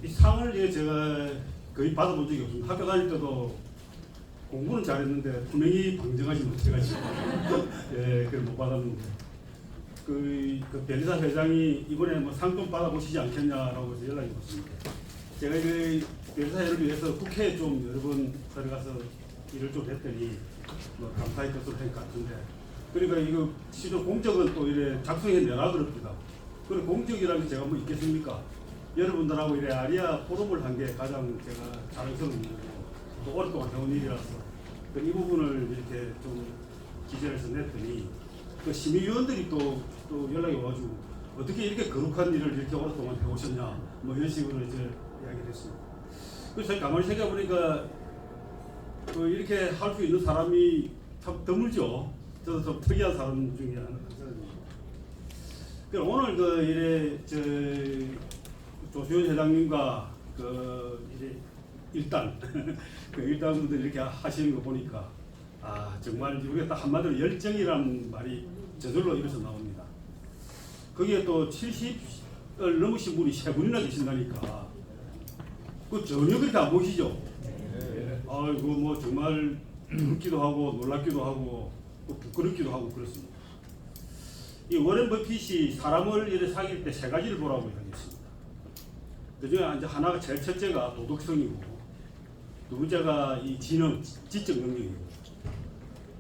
이 상을 제가 거의 받아본 적이 없습니다. 학교 다닐 때도 공부는 잘했는데 분명히 방정하지 못해가지고 그걸 못 받았는데 그 변리사 회장이 이번에 뭐 상 좀 받아보시지 않겠냐라고 해서 연락이 왔습니다. 제가 그 변리사회를 위해서 국회에 좀 여러 번 들어가서 일을 좀 했더니 뭐 감사의 뜻으로 한 것 같은데, 그러니까 이거 시도 공적은 또 이래 작성해 내라 그럽니다. 그리고 공적이라는 게 제가 뭐 있겠습니까? 여러분들하고 이래 아리아 포럼을 한 게 가장 제가 자랑스러운 일이고 또 오랫동안 해온 일이라서 이 부분을 이렇게 좀 기재해서 냈더니 그 심의위원들이 또 연락이 와가지고 어떻게 이렇게 거룩한 일을 이렇게 오랫동안 해오셨냐 뭐 이런 식으로 이제 이야기를 했습니다. 그래서 제가 가만히 생각해보니까 이렇게 할 수 있는 사람이 참 드물죠. 저도 좀 특이한 사람 중에 하나입니다. 그럼 오늘 이래 조수현 회장님과 이제 일단 일단분들 이렇게 하시는 거 보니까 정말 우리가 딱 한마디로 열정이라는 말이 저절로 입에서 나옵니다. 거기에 또 70을 넘으신 분이 3분이나 계신다니까 그 전혀 그렇게 안 보이시죠? 아이고 뭐 정말 웃기도 하고 놀랍기도 하고 또 부끄럽기도 하고 그렇습니다. 이 워렌 버핏이 사람을 이렇게 사귈 때 3가지를 보라고 이야기했습니다. 그 중에 이제 하나가 제일 첫째가 도덕성이고, 두 번째가 이 지능, 지적 능력이고,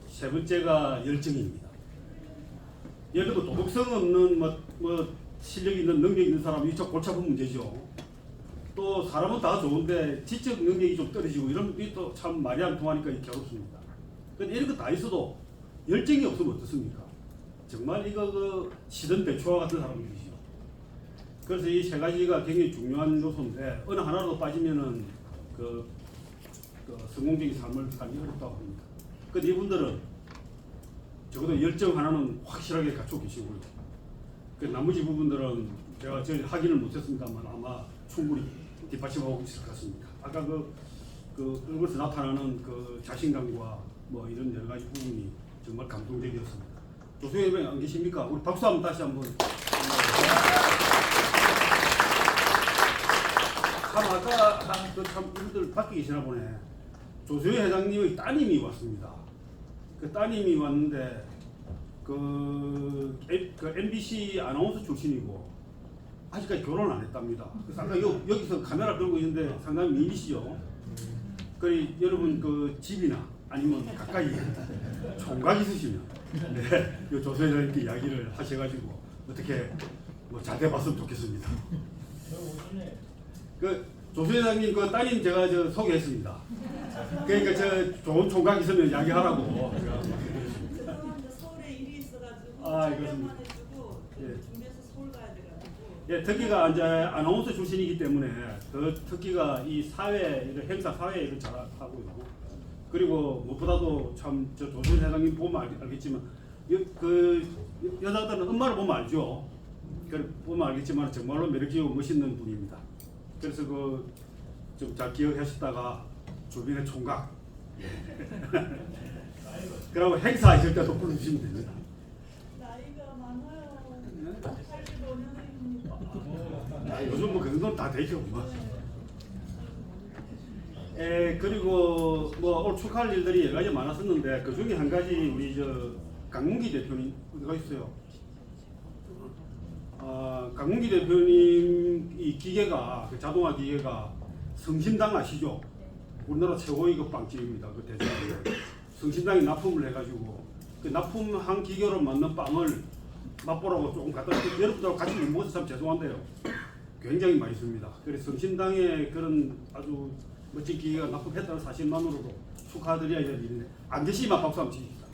세 번째가 열정입니다. 예를 들어 도덕성 없는 뭐 실력 있는 능력 있는 사람이 저 골치 아픈 문제죠. 또 사람은 다 좋은데 지적 능력이 좀 떨어지고 이런 게 또 참 말이 안 통하니까 괴롭습니다. 근데 이런 거 다 있어도 열정이 없으면 어떻습니까? 정말 이거 시든 배추와 같은 사람들이죠. 그래서 이 3가지가 굉장히 중요한 요소인데 어느 하나라도 빠지면은 성공적인 삶을 살기 어렵다고 합니다. 근데 이분들은 적어도 열정 하나는 확실하게 갖추고 계시고요. 그 나머지 부분들은 제가 확인을 못했습니다만 아마 충분히 뒷받침하고 있을 것 같습니다. 아까 얼굴에서 나타나는 그 자신감과 뭐 이런 여러 가지 부분이 정말 감동적이었습니다. 조수현 회장 안 계십니까? 우리 박수 한번 다시 한번. 참 아까 참 이분들 밖에 계시나 보네. 조수현 회장님의 따님이 왔습니다. 그 따님이 왔는데 그 MBC 아나운서 출신이고 아직까지 결혼을 안 했답니다. 그래서 아까 여기서 카메라 들고 있는데 상당히 미인이시죠. 그래 여러분 그 집이나 아니면 가까이 총각 있으시면 이 조수현 회장님께 이야기를 하셔가지고 어떻게 뭐 잘 돼봤으면 좋겠습니다. 그 조수현 회장님 그 따님 제가 소개했습니다. 그러니까 좋은 총각 있으면 이야기하라고. 서울에 일이 있어가지고 그렇습니다. 촬영만 해주고 준비해서 서울 가야 돼가지고. 특기가 이제 아나운서 출신이기 때문에 그 특기가 이 사회 이런 행사 사회 일을 잘 하고요. 그리고 무엇보다도 참 조수현 회장님 보면 알겠지만 여자들은 엄마를 보면 알죠. 보면 알겠지만 정말로 매력적이고 멋있는 분입니다. 그래서 좀 잘 기억하셨다가 주변의 총각 그리고 행사 있을 때도 불러주시면 됩니다. 나이가 많아요. 85년생입니다. 요즘 뭐 그 정도는 다 되죠. 그리고 뭐 오늘 축하할 일들이 여러 가지 많았었는데 그 중에 한 가지 우리 강문기 대표님 어디가 있어요? 강문기 대표님 이 기계가 자동화 기계가 성심당 아시죠? 우리나라 최고의 그 빵집입니다. 그 대전에 성심당이 납품을 해가지고 그 납품한 기계로 만든 빵을 맛보라고 조금 갖다 주고 여러분들하고 같이 못 먹어서 참 죄송한데요. 굉장히 맛있습니다. 그래서 성심당에 그런 아주 멋진 기계가 납품했다는 사실만으로도 축하드려야 될 일인데 안 계시면 박수 한번 치십시오.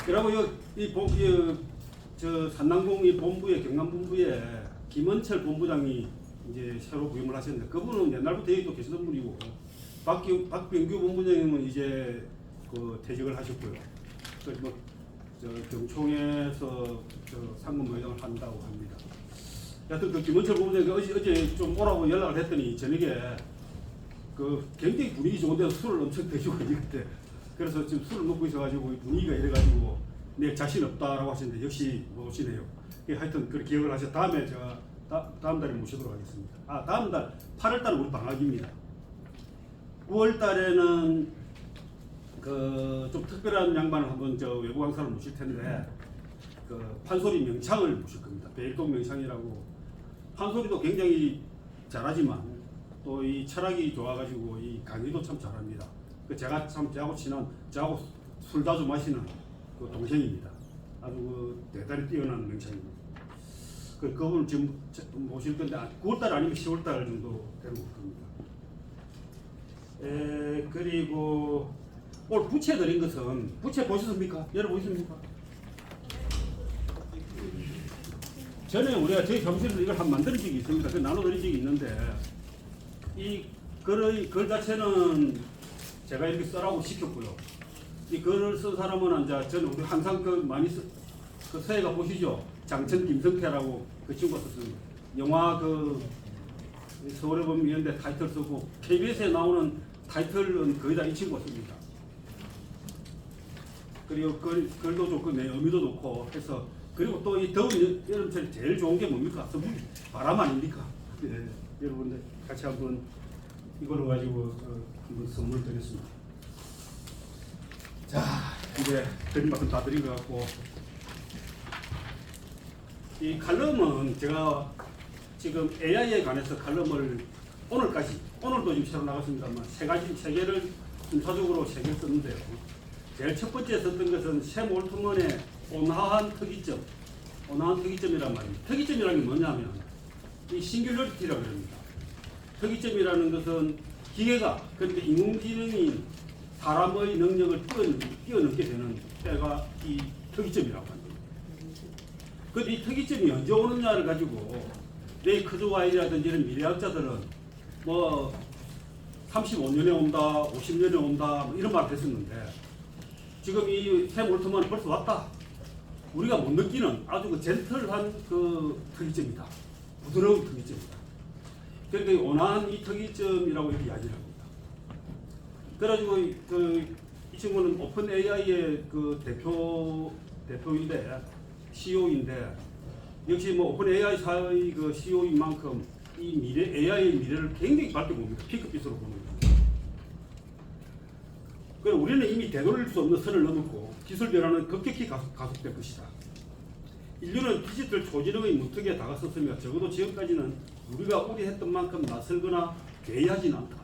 그리고 산남공 이 본부에 경남 본부에 김원철 본부장이 이제 새로 부임을 하셨는데 그분은 옛날부터 여기 또 계시던 분이고 박병규 본부장님은 이제 퇴직을 하셨고요. 그래서 경총에서 상근 회장을 한다고 합니다. 여하튼 김원철 본부장이 어제 좀 오라고 연락을 했더니 저녁에 굉장히 분위기 좋은 데서 술을 엄청 드시고 그때 그래서 지금 술을 먹고 있어가지고 분위기가 이래가지고 내 자신 없다라고 하시는데 역시 오시네요. 하여튼 그 기억을 하셔. 다음에 제가 다음 달에 모시도록 하겠습니다. 다음 달 8월 달은 우리 방학입니다. 9월 달에는 그 좀 특별한 양반을 한번 저 외부 강사를 모실 텐데 그 판소리 명창을 모실 겁니다. 배일동 명창이라고 판소리도 굉장히 잘하지만 또 이 철학이 좋아가지고 이 강의도 참 잘합니다. 그 제가 참 저하고 술 자주 마시는 그 동생입니다. 아주 그 대단히 뛰어난 명창입니다. 그분을 지금 모실 건데 9월달 아니면 10월달 정도 되는 것 겁니다. 그리고 오늘 부채 드린 것은 부채 보셨습니까? 열어보셨습니까? 전에 우리가 저희 사무실에서 이걸 한 만든 적이 있습니다. 그 나눠드린 적이 있는데 이 글 자체는 제가 이렇게 써라고 시켰고요. 이 글을 쓴 사람은 이제 저는 우리 항상 그 많이 그 서예가 보시죠? 장천 김성태라고 그 친구가 썼습니다. 영화 그 서울에 보면 이런데 타이틀 쓰고 KBS에 나오는 타이틀은 거의 다 이 친구가 씁니다. 그리고 글도 좋고 내 의미도 좋고 해서 그리고 또 이 더운 여름철에 제일 좋은 게 뭡니까? 바람 아닙니까? 네, 여러분들 같이 한번 이거를 가지고 한번 선물 드렸습니다. 자, 이제 드린 만큼 다 드린 것 같고 이 칼럼은 제가 지금 AI에 관해서 칼럼을 오늘도 지금 새로 나갔습니다만 세 개를 순차적으로 3개 썼는데요. 제일 첫 번째 썼던 것은 샘 올트먼의 온화한 특이점이란 말입니다. 특이점이라는 게 뭐냐면 이 싱귤러리티라고 합니다. 특이점이라는 것은 기계가 그러니까 인공지능이 사람의 능력을 뛰어넘게 되는 때가 이 특이점이라고 합니다. 그런데 이 특이점이 언제 오느냐를 가지고 레이 크즈와일이라든지 이런 미래학자들은 뭐 35년에 온다, 50년에 온다 뭐 이런 말을 했었는데 지금 이 샘 올트먼은 벌써 왔다. 우리가 못 느끼는 아주 그 젠틀한 그 특이점이다. 부드러운 특이점이다. 그러니까 온화한 이 특이점이라고 이렇게 이야기를 합니다. 그래가지고 이 친구는 오픈 AI의 그 대표인데 CEO인데 역시 뭐 오픈 AI 사의 그 CEO인 만큼 이 AI의 미래를 굉장히 밝게 봅니다. 핑크빛으로 보는 거죠. 그럼 우리는 이미 되돌릴 수 없는 선을 넘었고 기술 변화는 급격히 가속될 것이다. 인류는 디지털 초지능의 무턱에 다가섰으며 적어도 지금까지는 우리가 우려했던 만큼 낯설거나 괴이하지는 않다.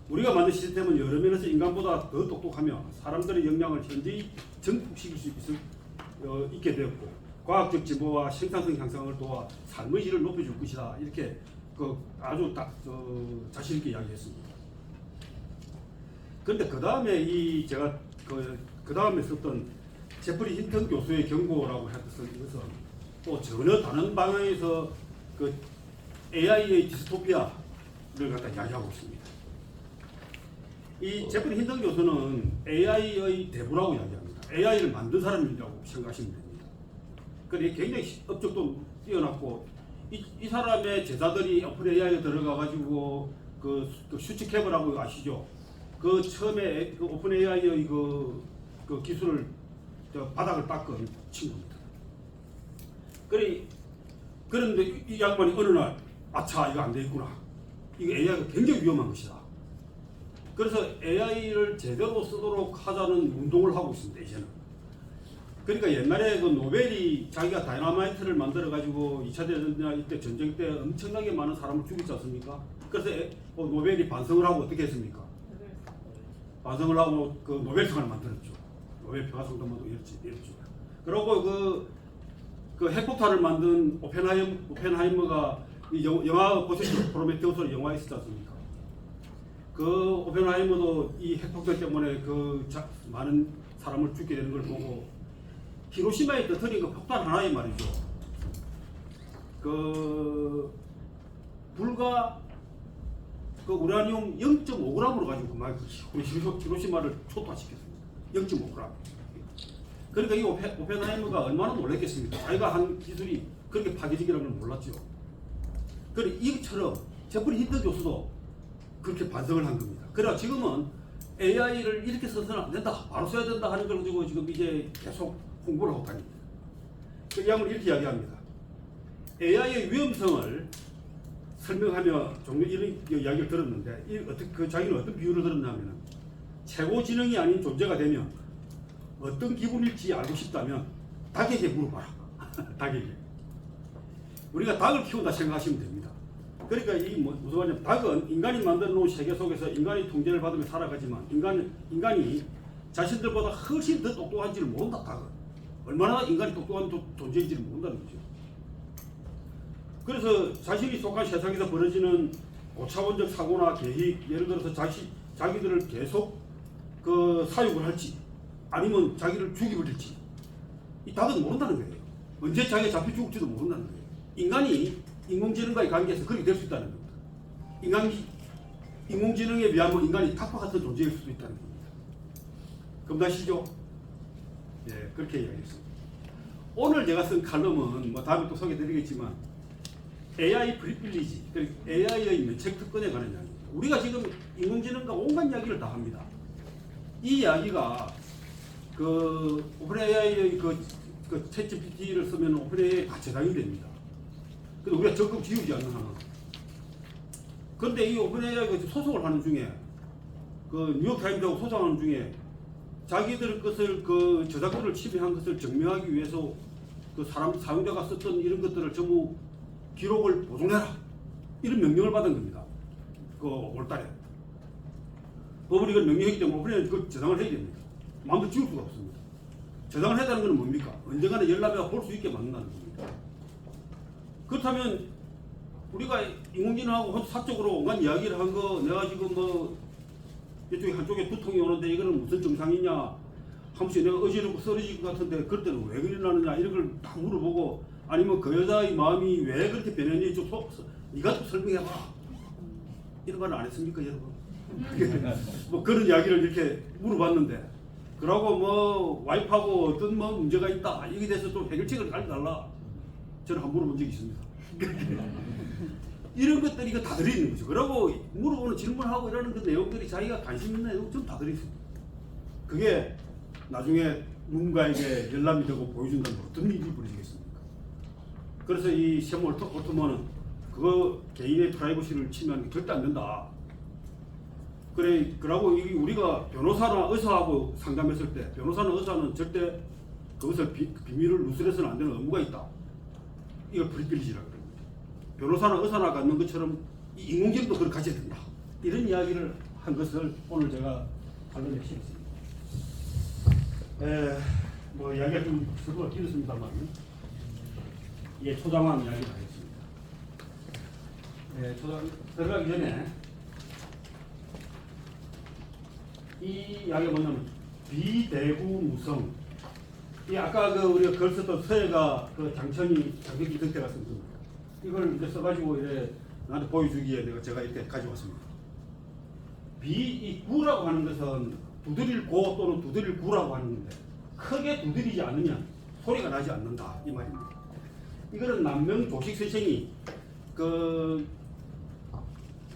우리가 만든 시스템은 여러 면에서 인간보다 더 똑똑하며 사람들의 역량을 현저히 증폭시킬 수 있게 되었고 과학적 진보와 생산성 향상을 도와 삶의 질을 높여줄 것이다. 이렇게 아주 자신 있게 이야기했습니다. 그런데 그 다음에 제가 그 다음에 썼던 제프리 힌턴 교수의 경고라고 했던 이것은 또 전혀 다른 방향에서 그 AI의 디스토피아를 갖다 이야기하고 있습니다. 이 제프리 힌턴 교수는 AI의 대부라고 이야기합니다. AI를 만든 사람이라고 생각하시면 됩니다. 그리고 굉장히 업적도 뛰어났고 이 사람의 제자들이 오픈 AI에 들어가가지고 그 슈츠캡이라고 아시죠? 그 처음에 그 오픈 AI의 그 기술을 바닥을 닦은 친구입니다. 그런데 이 양반이 어느 날 아차 이거 안 되겠구나. 이거 AI가 굉장히 위험한 것이다. 그래서 AI를 제대로 쓰도록 하자는 운동을 하고 있습니다. 이제는. 그러니까 옛날에 그 노벨이 자기가 다이너마이트를 만들어 가지고 2차 대전 이때 전쟁 때 엄청나게 많은 사람을 죽이지 않습니까? 그래서 노벨이 반성을 하고 어떻게 했습니까? 반성을 하고 그 노벨상을 만들었죠. 노벨 평화상도 이랬죠. 그리고 그 핵폭탄을 만든 오펜하이머가 이 영화 보셨죠? 프로메테우스라는 영화 있었지 않습니까? 그 오펜하이머도 이 핵폭탄 때문에 많은 사람을 죽게 되는 걸 보고 히로시마에 터뜨린 그 폭탄 하나에 말이죠. 불과 우라늄 0.5g으로 가지고 막 히로시마를 초토화시켰습니다. 0.5g. 그러니까 이 오펜하이머가 얼마나 놀랐겠습니까? 자기가 한 기술이 그렇게 파괴적이라는 걸 몰랐죠. 그러니까 이처럼 제프리 힌턴 교수도 그렇게 반성을 한 겁니다. 그러나 지금은 AI를 이렇게 써서는 안 된다, 바로 써야 된다 하는 걸 가지고 지금 이제 계속 홍보를 하고 다닙니다. 이 양은 이렇게 이야기합니다. AI의 위험성을 설명하며 종종 이런 이야기를 들었는데 자기는 어떤 비유를 들었냐면 최고 지능이 아닌 존재가 되면 어떤 기분일지 알고 싶다면 닭에게 물어봐라. 닭에게. 우리가 닭을 키운다 생각하시면 됩니다. 그러니까 이 무슨 말이냐면 닭은 인간이 만들어 놓은 세계 속에서 인간의 통제를 받으며 살아가지만 인간이 자신들보다 훨씬 더 똑똑한지를 모른다. 닭은 얼마나 인간이 똑똑한 존재인지를 모른다는 거죠. 그래서 자신이 속한 세상에서 벌어지는 고차원적 사고나 계획, 예를 들어서 자기들을 계속 사육을 할지 아니면 자기를 죽여버릴지 이 닭은 모른다는 거예요. 언제 자기가 잡혀 죽을지도 모른다는 거예요. 인간이 인공지능과의 관계에서 그렇게 될 수 있다는 겁니다. 인공지능에 비하면 인간이 닭과 같은 존재일 수도 있다는 겁니다. 금다시죠? 예, 그렇게 이야기했습니다. 오늘 제가 쓴 칼럼은 다음에 또 소개해드리겠지만 AI 프리빌리지, AI의 면책 특권에 관한 이야기입니다. 우리가 지금 인공지능과 온갖 이야기를 다 합니다. 이 이야기가 오픈 AI의 챗 GPT를 쓰면 오픈 AI 다 저장이 됩니다. 근데 우리가 적극 지우지 않는 한. 그런데 이 오픈 AI 소송을 하는 중에 뉴욕타임즈하고 소송하는 중에 자기들 것을 저작권을 침해한 것을 증명하기 위해서 사용자가 썼던 이런 것들을 전부 기록을 보존해라 이런 명령을 받은 겁니다. 올달에 법은 이건 명령이기 때문에 오픈에 그걸 저장을 해야 됩니다. 마음대로 지울 수가 없습니다. 저장을 해야 하는 것은 뭡니까? 언젠가는 열람해서 볼 수 있게 만든다는 겁니다. 그렇다면 우리가 인공지능하고 사적으로 온갖 이야기를 한 거 내가 지금 이쪽에 한쪽에 두통이 오는데 이거는 무슨 증상이냐 한 번씩 내가 어지럽고 쓰러질 것 같은데 그럴 때는 왜 그러느냐 이런 걸 다 물어보고 아니면 그 여자의 마음이 왜 그렇게 변했는지 좀 네가 좀 설명해봐 이런 말을 안 했습니까 여러분? 그런 이야기를 이렇게 물어봤는데 그러고 와이프하고 어떤 문제가 있다 여기에 대해서 좀 해결책을 알려달라 저는 한번 물어본 적이 있습니다. 이런 것들이 이거 다 들어있는 거죠. 그러고 물어보는 질문하고 이러는 그 내용들이 자기가 관심 있는 내용 좀 다 들어있습니다. 그게 나중에 누군가에게 열람이 되고 보여준다면 어떤 일이 벌어지겠습니까? 그래서 이 샘 올트먼은 그거 개인의 프라이버시를 침해하는 게 절대 안 된다. 그러고 우리가 변호사나 의사하고 상담했을 때 변호사나 의사는 절대 그것을 비밀을 누설해서는 안 되는 의무가 있다. 이걸 프리빌리지라고 합니다. 변호사나 의사나 갖는 것처럼 인공지능도 그걸 가져야 된다. 이런 이야기를 한 것을 오늘 제가 칼럼에 실었습니다. 이야기가 좀 서로가 길었습니다만 초장한 이야기를 하겠습니다. 초장 들어가기 전에 이 이야기가 뭐냐면 비대구무성. 이 아까 우리가 글 썼던 서예가 장전기 들 때가 쓴 겁니다. 이걸 이제 써가지고 이제 나한테 보여주기에 제가 이렇게 가져왔습니다. 이 구라고 하는 것은 두드릴 고 또는 두드릴 구라고 하는 건데 크게 두드리지 않으면 소리가 나지 않는다 이 말입니다. 이거는 남명 조식 선생이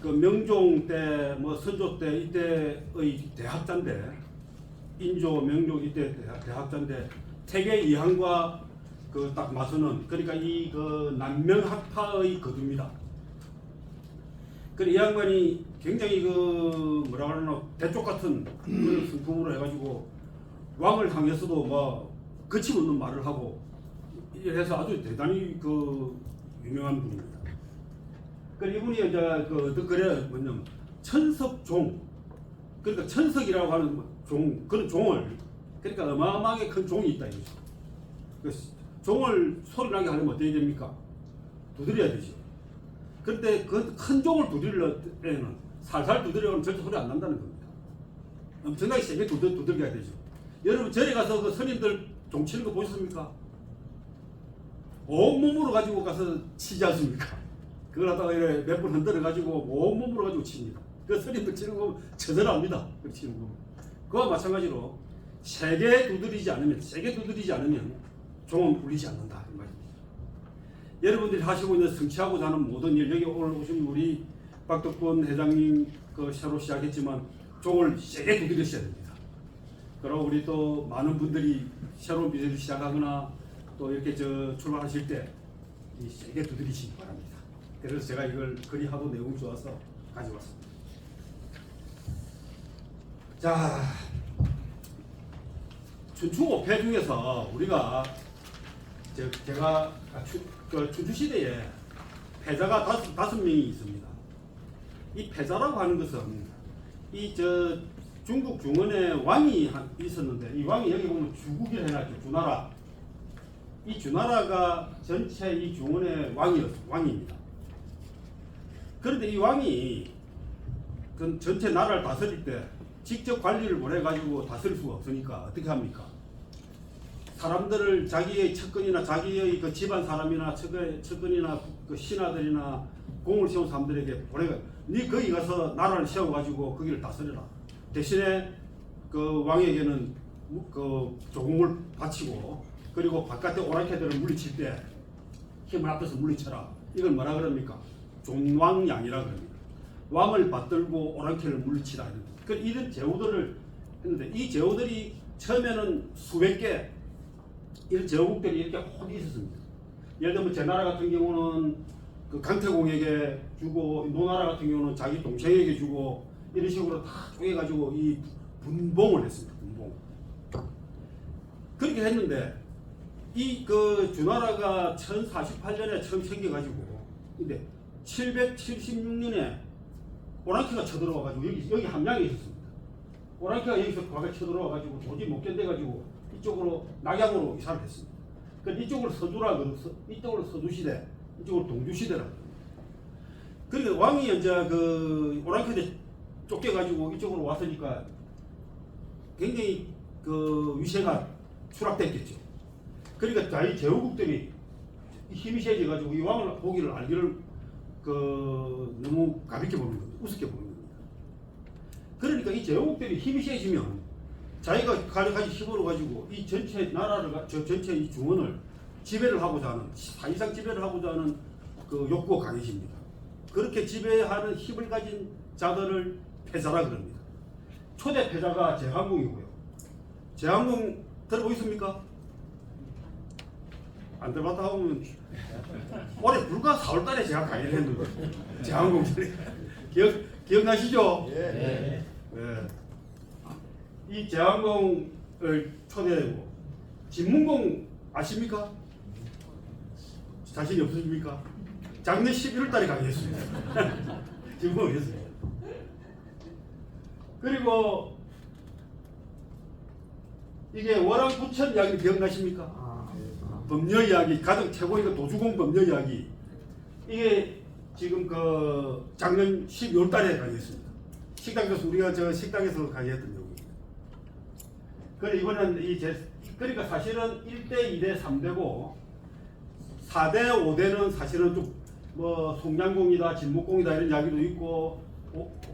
명종 때 선조 때 이때의 대학자인데 인조 명종 이때 대학자인데 태계 이항과 딱 맞서는 그러니까 남명학파의 거두입니다. 이 양반이 굉장히 뭐라 그러나 대쪽 같은 그런 성품으로 해가지고 왕을 향해서도 거침없는 말을 하고 이래서 아주 대단히 유명한 분입니다. 이분이 이제 어떤 글에 뭐냐면 천석종 그러니까 천석이라고 하는 그런 종을 그러니까 어마어마하게 큰 종이 있다 이거죠. 종을 소리나게 하려면 어떻게 됩니까? 두드려야 되죠. 그런데 그 큰 종을 두드릴 때는 살살 두드려면 절대 소리 안 난다는 겁니다. 엄청나게 세게 두들겨야 되죠. 여러분 절에 가서 스님들 종 치는 거 보셨습니까? 온몸으로 가지고 가서 치지 않습니까? 그걸 하다가 몇 번 흔들어 가지고 온몸으로 가지고 칩니다. 스님들 치는 거 처절합니다. 그 치는 거. 그와 마찬가지로 세게 두드리지 않으면 종은 울리지 않는다 이 말입니다. 여러분들이 하시고 있는 성취하고자 하는 모든 일 여기 오늘 오신 우리 박덕권 회장님 새로 시작했지만 종을 세게 두드리셔야 됩니다. 그리고 우리 또 많은 분들이 새로운 비즈니스 시작하거나 또 이렇게 출발하실 때 이 세게 두드리시기 바랍니다. 그래서 제가 이걸 글이 하도 내용이 좋아서 가져왔습니다. 자, 춘추 5패 중에서 우리가 제가 춘추시대에 패자가 다섯 명이 있습니다. 이 패자라고 하는 것은 이 중국 중원에 왕이 있었는데, 이 왕이 여기 보면 주국이라 해놨죠. 주나라. 이 주나라가 전체 이 중원의 왕입니다. 그런데 이 왕이 전체 나라를 다스릴 때 직접 관리를 못 해가지고 다스릴 수가 없으니까 어떻게 합니까? 사람들을 자기의 측근이나 자기의 그 집안 사람이나 측근이나 그 신하들이나 공을 세운 사람들에게 보내가, 네 거기 가서 나라를 세워가지고 거기를 다스려라. 대신에 그 왕에게는 그 조공을 바치고, 그리고 바깥에 오랑캐들을 물리칠 때 힘을 합해서 물리쳐라. 이걸 뭐라 그럽니까? 존왕양이라 그럽니다. 왕을 받들고 오랑캐를 물리치라. 이런 제후들을 했는데, 이 제후들이 처음에는 수백 개 이런 제후국들이 이렇게 혼이 있었습니다. 예를 들면 제 나라 같은 경우는 그 강태공에게 주고, 노나라 같은 경우는 자기 동생에게 주고, 이런 식으로 다 쪼개가지고 이 분봉을 했습니다. 분봉. 그렇게 했는데, 이 그 주나라가 1048년에 처음 생겨가지고, 근데 776년에 오랑캐가 쳐들어와가지고 여기 함양에 있었습니다. 오랑캐가 여기서 과거에 쳐들어와가지고 도저히 못 견뎌가지고 이쪽으로 낙양으로 이사를 했습니다. 그러니까 이쪽으로 서주라 그래서 이쪽으로 서주시대, 이쪽으로 동주시대라. 그러니까 왕이 이제 그 오랑캐한테 쫓겨가지고 이쪽으로 왔으니까 굉장히 그 위세가 추락됐겠죠. 그러니까 자기 제후국들이 힘이 세져가지고 이 왕을 보기를 알기를 너무 가볍게 보는 겁니다. 우습게 보는 겁니다. 그러니까 이 제후국들이 힘이 세지면 자기가 가진 힘으로 가지고 이 전체 나라를, 전체 이 중원을 지배를 하고자 하는, 사실상 지배를 하고자 하는 그 욕구가 강해집니다. 그렇게 지배하는 힘을 가진 자들을 패자라 그럽니다. 초대 패자가 제한궁이고요. 제한궁 들어보셨습니까? 안 들어봤다 하면 올해 불과 4월달에 제가 강의를 했는데 제한궁 기억나시죠? 예. 네. 이 제한궁을 초대하고 진문공 아십니까? 자신이 없으십니까? 작년 11월달에 강의했습니다. 진문공 했습니다. 그리고 이게 월왕부천 이야기 기억나십니까? 법녀 이야기, 가장 최고인 거 도주공 법녀 이야기. 이게 지금 그 작년 12월달에 강의했습니다. 식당에서 우리가 식당에서 강의했던 내용입니다. 그래 이번엔 그러니까 사실은 1대, 2대, 3대고 4대, 5대는 사실은 좀 뭐 송량공이다, 진목공이다 이런 이야기도 있고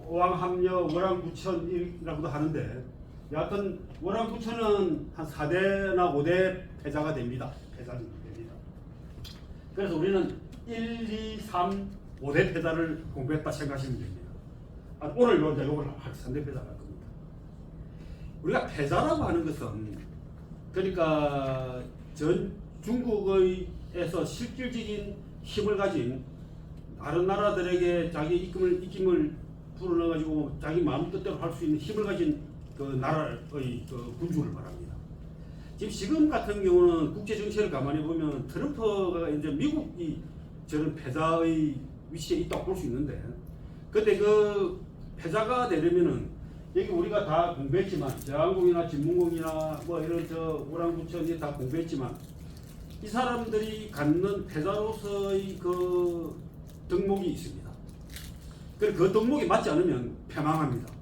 오왕합녀, 월왕부천이라고도 하는데, 여하튼 월왕부천은 한 4대나 5대 패자가 됩니다. 패자가 됩니다. 그래서 우리는 1, 2, 3, 5대 패자를 공부했다 생각하시면 됩니다. 오늘 이제 이걸 3대 패자가 할 겁니다. 우리가 패자라고 하는 것은 그러니까 전 중국에서 실질적인 힘을 가진 다른 나라들에게 자기 입김을 불어넣어가지고 자기 마음 뜻대로 할 수 있는 힘을 가진 그 나라의 그 군주를 말합니다. 지금 같은 경우는 국제 정세를 가만히 보면 트럼프가 이제 미국이 저런 패자의 위치에 있다고 볼 수 있는데, 근데 그 패자가 되려면은 여기 우리가 다 공부했지만 제한궁이나 진문궁이나 뭐 이런 오랑부천이 다 공부했지만 이 사람들이 갖는 패자로서의 그 덕목이 있습니다. 그 덕목이 맞지 않으면 패망합니다.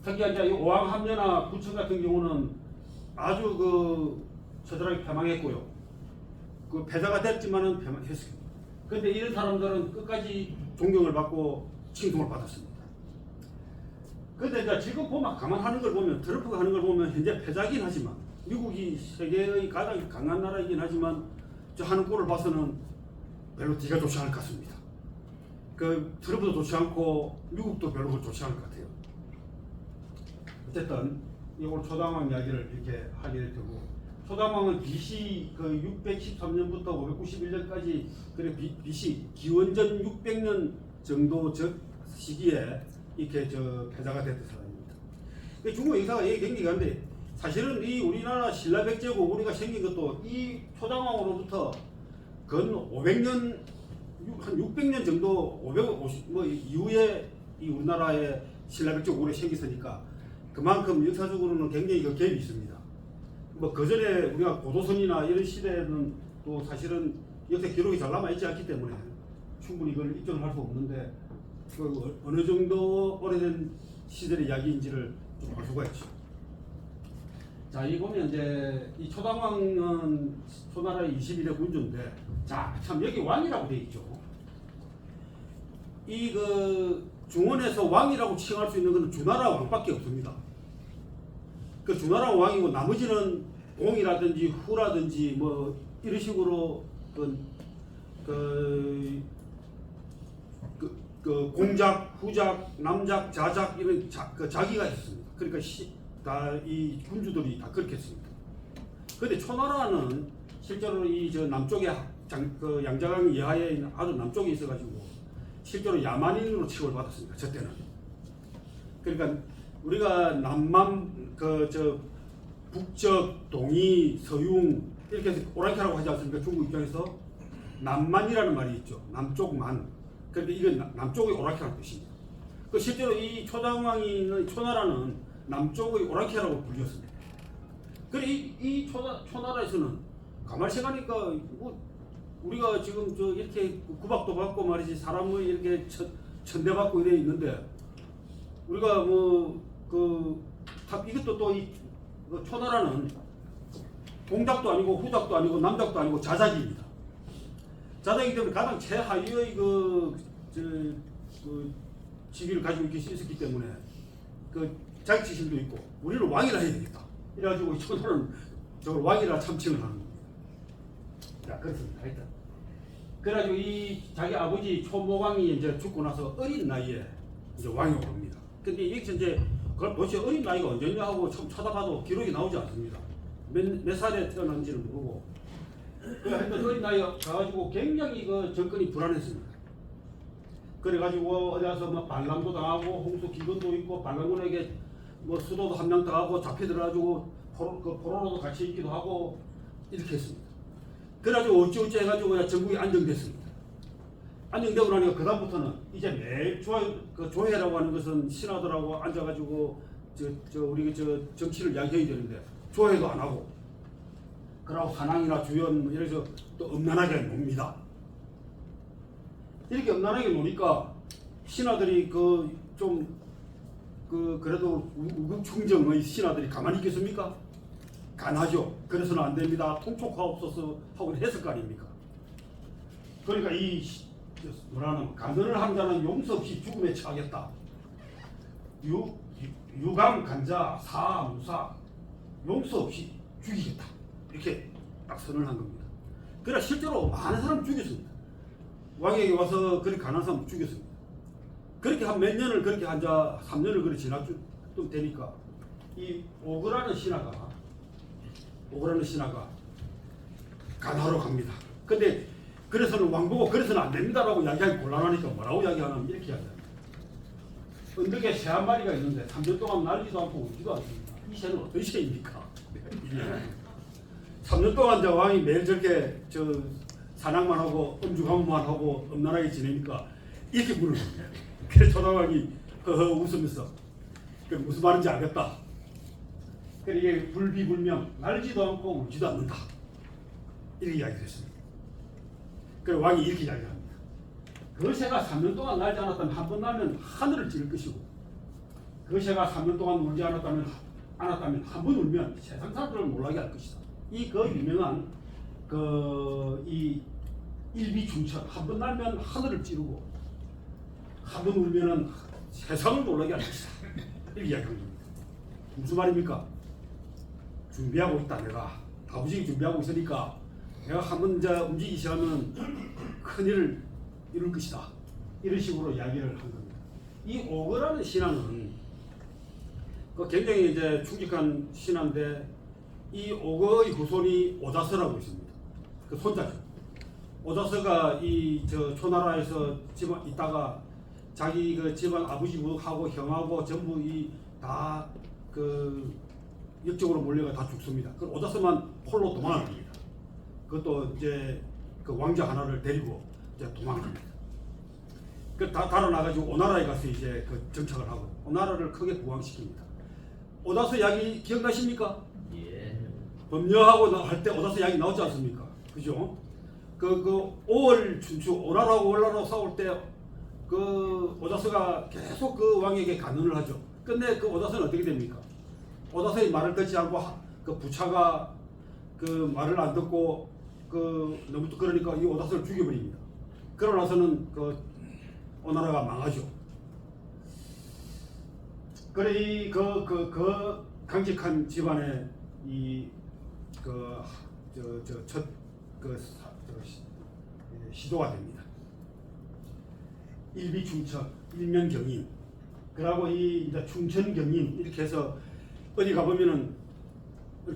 특히 이제 오왕합녀나 부천 같은 경우는 아주 그 처절하게 패망했고요. 그 패자가 됐지만은 패망했습니다. 그런데 이런 사람들은 끝까지 존경을 받고 칭송을 받았습니다. 그런데 이제 지금 보면 가만하는 걸 보면 트럼프가 하는 걸 보면 현재 패자긴 하지만 미국이 세계의 가장 강한 나라이긴 하지만 저 하는 꼴을 봐서는 별로 뒤가 좋지 않을 것 같습니다. 그 트럼프도 좋지 않고 미국도 별로 좋지 않을 것 같아요. 어쨌든 이걸 초당왕 이야기를 이렇게 하게 되고, 초당왕은 BC 그 613년부터 591년까지 그래 BC 기원전 600년 정도 저 시기에 이렇게 패자가 됐던 사람입니다. 중국 역사가 굉장히 한데 사실은 이 우리나라 신라 백제국 우리가 생긴 것도 이 초당왕으로부터 근 500년 한 600년 정도 550 뭐 이후에 이 우리나라의 신라 백제국 우리 생겼으니까 그만큼 역사적으로는 굉장히 그 갭이 있습니다. 뭐 그전에 우리가 고조선이나 이런 시대는 또 사실은 역사 기록이 잘 남아 있지 않기 때문에 충분히 이걸 입증을 할 수 없는데 그 어느 정도 오래된 시대의 이야기인지를 좀 알 수가 있죠. 자, 이 보면 이제 이 초당왕은 초나라의 21대 군주인데, 자, 참 여기 왕이라고 돼 있죠. 이 그 중원에서 왕이라고 칭할 수 있는 것은 주나라 왕밖에 없습니다. 그 주나라 왕이고 나머지는 공이라든지 후라든지 뭐 이런 식으로 그 공작, 후작, 남작, 자작 이런 자기가 있습니다. 그러니까 다 이 군주들이 다 그렇게 했습니다. 그런데 초나라는 실제로 이 저 남쪽에 그 양자강 이하에 있는 아주 남쪽에 있어가지고 실제로 야만인으로 취급을 받았습니다. 저 때는. 그러니까 우리가 남만 북적, 동이, 서융 이렇게 해서 오랑캐라고 하지 않습니까? 중국 입장에서 남만이라는 말이 있죠. 남쪽만. 그러니까 이건 남쪽의 오랑캐라는 뜻입니다. 그 실제로 이 초당왕이 초나라는 남쪽의 오랑캐라고 불렸습니다. 그래 이 초나라에서는 가만히 생각하니까 뭐 우리가 지금 이렇게 구박도 받고 말이지 사람을 이렇게 천대받고 이래 있는데 우리가 이것도 또 이 초나라는 동작도 아니고 후작도 아니고 남작도 아니고 자작입니다. 자작이기 때문에 가장 최하위의 지위를 가지고 있었기 때문에 그 자격지심도 있고 우리는 왕이라 해야 되겠다. 이래가지고 초나라는 저걸 왕이라 참칭을 하는 겁니다. 자, 그렇습니다. 일단. 그래가지고 이 자기 아버지 초모왕이 이제 죽고 나서 어린 나이에 이제 왕이 오릅니다. 근데 여기서 이제 그걸 도대체 어린 나이가 언제냐 하고 처음 찾아봐도 기록이 나오지 않습니다. 몇 살에 태어난지는 모르고. 그래서 어린 나이가 가가지고 굉장히 그 정권이 불안했습니다. 그래가지고 어디 가서 막 반란도 당하고 홍수 기근도 있고 반란군에게 뭐 수도도 함량 당하고 잡혀 들어가지고 포로로도 같이 있기도 하고 이렇게 했습니다. 그래가지고 어찌어찌 해가지고 전국이 안정됐습니다. 안정되고 나니까 그다음부터는 이제 매일 조회라고 하는 것은 신하들하고 앉아가지고 우리 정치를 이야기해야 되는데 조회도 안 하고 그러고 산항이나 주연 이래서 또 음란하게 놉니다. 이렇게 음란하게 노니까 신하들이 그래도 우국충정의 신하들이 가만히 있겠습니까? 간하죠. 그래서는 안 됩니다. 통촉하옵소서 하고 했을 거 아닙니까? 그러니까 간언을 한 자는 용서 없이 죽음에 처하겠다. 유감 간자 사무사 용서 없이 죽이겠다. 이렇게 딱 선언한 겁니다. 그러나 실제로 많은 사람 죽였습니다. 왕에게 와서 그렇게 가난한 사람 죽였습니다. 그렇게 한 몇 년을 그렇게 앉아 3년을 그렇게 지나좀 되니까 이 오그라는 신하가 간하러 갑니다. 근데 그래서는 왕보고 그래서는 안 됩니다라고 이야기하기 곤란하니까 뭐라고 이야기하냐면 이렇게 이야기합니다. 언덕에 새 한 마리가 있는데 3년 동안 날지도 않고 울지도 않습니다. 이 새는 어떤 새입니까? 3년 동안 왕이 매일 저렇게 사냥만 하고 음주가무만 하고 음란하게 지내니까 이렇게 물을 겁니다. 그래서 초당왕이 허허 웃으면서 무슨 말인지 알겠다. 그래 이게 불비불명 날지도 않고 울지도 않는다. 이렇게 이야기를 했습니다. 그래 왕이 이렇게 이야기합니다. 그 새가 3년 동안 날지 않았다면 한 번 나면 하늘을 찌를 것이고 그 새가 3년 동안 울지 않았다면 한 번 울면 세상 사람들을 놀라게 할 것이다. 이 유명한 이 일비충천 한 번 날면 하늘을 찌르고 한 번 울면은 세상을 놀라게 할 것이다. 이렇게 이야기합니다. 무슨 말입니까? 준비하고 있다. 내가 다부지게 준비하고 있으니까 내가 한번 움직이기 시작하면 큰일을 이룰 것이다. 이런 식으로 이야기를 한 겁니다. 이 오거라는 신화는 굉장히 이제 충직한 신화인데 이 오거의 후손이 오다서라고 있습니다. 그 손자죠. 오다서가 이 저 초나라에서 집안 있다가 자기 그 집안 아버지하고 형하고 전부 이 다 그 역적으로 몰려가 다 죽습니다. 그 오다서만 홀로 도망합니다. 그것도 이제 그 왕자 하나를 데리고 이제 도망합니다. 그 다 달아나가지고 오나라에 가서 이제 그 정착을 하고 오나라를 크게 부강시킵니다. 오다서 이야기 기억나십니까? 예. 범녀하고 할 때 오다서 이야기 나오지 않습니까? 그죠? 그 5월 춘추 오나라하고 월나라하고 싸울 때 그 오다서가 계속 그 왕에게 간언을 하죠. 근데 그 오다서는 어떻게 됩니까? 오다서의 말을 듣지 않고 그 부차가 그 말을 안 듣고 그 너무 또 그러니까 이 오다서를 죽여버립니다. 그러고 나서는 그 오나라가 망하죠. 그래 이 그 강직한 집안의 시도가 됩니다. 일비충천, 일면경인, 그러고 이 이제 충천경인 이렇게 해서 어디 가보면은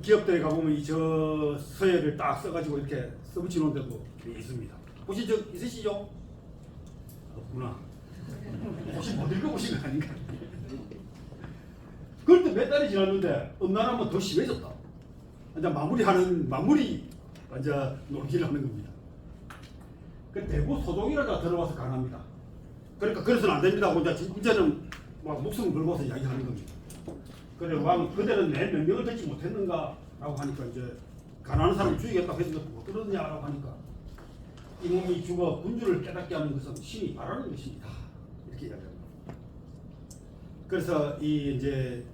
기업들에 가보면 이 저 서예를 딱 써가지고 이렇게 써붙여 놓은 데도 있습니다. 혹시 저 있으시죠? 없구나. 혹시 못 읽어보신 거 아닌가? 그럴 때 몇 달이 지났는데 어느 날 한번 더 심해졌다. 이제 마무리 완전 놀기를 하는 겁니다. 그 대구 소동이라다 들어와서 강합니다. 그러니까 그래서는 안 됩니다. 이제는 막 목숨 걸고서 이야기하는 겁니다. 그래 왕 그대는 내 명령을 듣지 못했는가라고 하니까 이제 가난한 사람 죽이겠다고 해서 못 들었냐라고 하니까 이 몸이 죽어 군주를 깨닫게 하는 것은 신이 바라는 것입니다. 이렇게 이야기합니다. 그래서 이 이제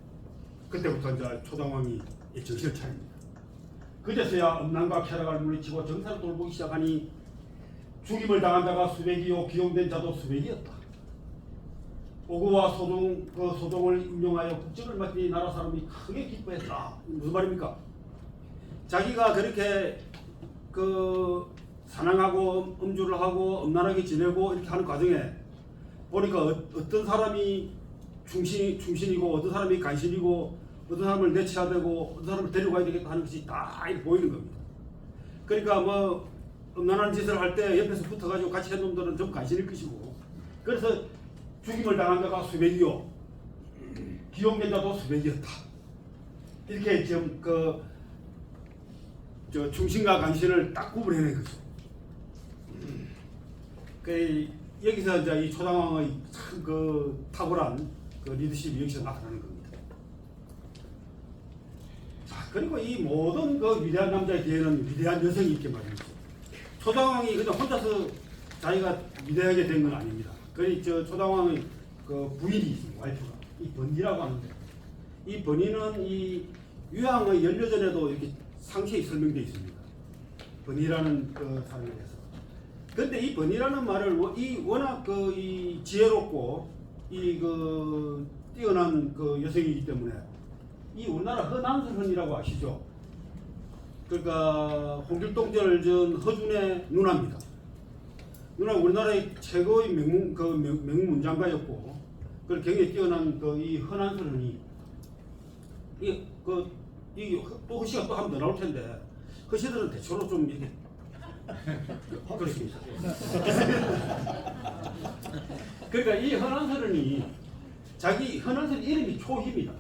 그때부터 이제 초당왕이 정신을 차립니다. 그제서야 음란과 쾌락을 물리치고 정사를 돌보기 시작하니 죽임을 당한 자가 수백이요 기용된 자도 수백이었다. 오구와 소동을 인용하여 국정을 맡기니 나라 사람이 크게 기뻐했다. 무슨 말입니까? 자기가 그렇게 그 사랑하고 음주를 하고 음란하게 지내고 이렇게 하는 과정에 보니까 어떤 사람이 충신이고 어떤 사람이 간신이고 어떤 사람을 내쳐야 되고 어떤 사람을 데려가야 되겠다 하는 것이 다 이렇게 보이는 겁니다. 그러니까 뭐 음란한 짓을 할 때 옆에서 붙어가지고 같이 한 놈들은 좀 간신일 것이고 그래서 죽임을 당한 자가 수백이요 기용된 자도 수백이었다. 이렇게 지금 저 충신과 간신을 딱 구분해낸 거죠. 여기서 이제 이 초당왕의 참 그 탁월한 그 리더십이 여기서 나타나는 겁니다. 자, 그리고 이 모든 그 위대한 남자의 뒤에는 위대한 여성이 있게 말입니다. 초당왕이 그냥 혼자서 자기가 위대하게 된 건 아닙니다. 저 초당왕의 그 부인이 있습니다. 와이프가 이 번희라고 하는데 이 번희는 이 유황의 연료전에도 이렇게 상세히 설명되어 있습니다. 번희라는 그 사람에 대해서. 근데 이 번희라는 말을 워낙 이 지혜롭고 뛰어난 그 여성이기 때문에 이 우리나라 허난설헌이라고 아시죠? 그러니까 홍길동절 전 허준의 누나입니다. 누나 우리나라의 최고의 명문장가였고, 그 굉장히 뛰어난 이 허난설헌이 또 허시가 또 한 번 더 나올 텐데 허시들은 대체로 좀 이렇게 그렇습니다. 그러니까 이 허난설헌이 허난설헌 이름이 초희입니다.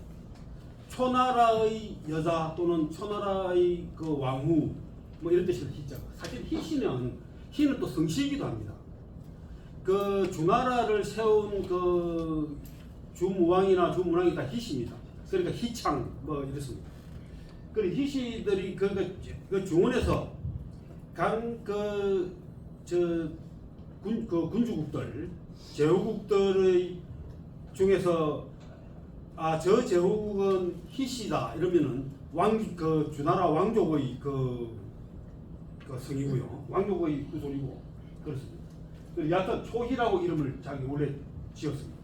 초나라의 여자 또는 초나라의 그 왕후 뭐 이런 뜻이나 희자가 사실 희는 또 성씨이기도 합니다. 그 주나라를 세운 그 주무왕이나 주문왕이 다 희씨입니다. 그러니까 희창 뭐 이렇습니다. 그 희씨들이 그 중원에서 간 군주국들 제후국들의 중에서 저 제후국은 희씨다 이러면은 주나라 왕족의 그 성이고요. 왕족의 후손이고 그렇습니다. 여하튼 초희라고 이름을 자기 원래 지었습니다.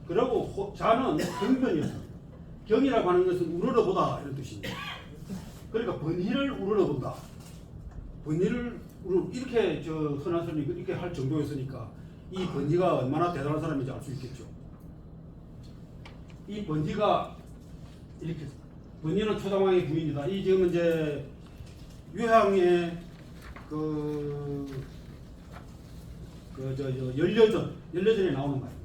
그리고 자는 경변이었습니다. 경이라고 하는 것은 우러러보다 이런 뜻입니다. 그러니까 번희를 우러러본다. 번희를 이렇게 허난설이 이렇게 할 정도였으니까 이 번희가 얼마나 대단한 사람인지 알 수 있겠죠. 이 번희가 이렇게 본인은 초당왕의 부인이다. 이 지금 이제 유향의 연려전에 나오는 말입니다.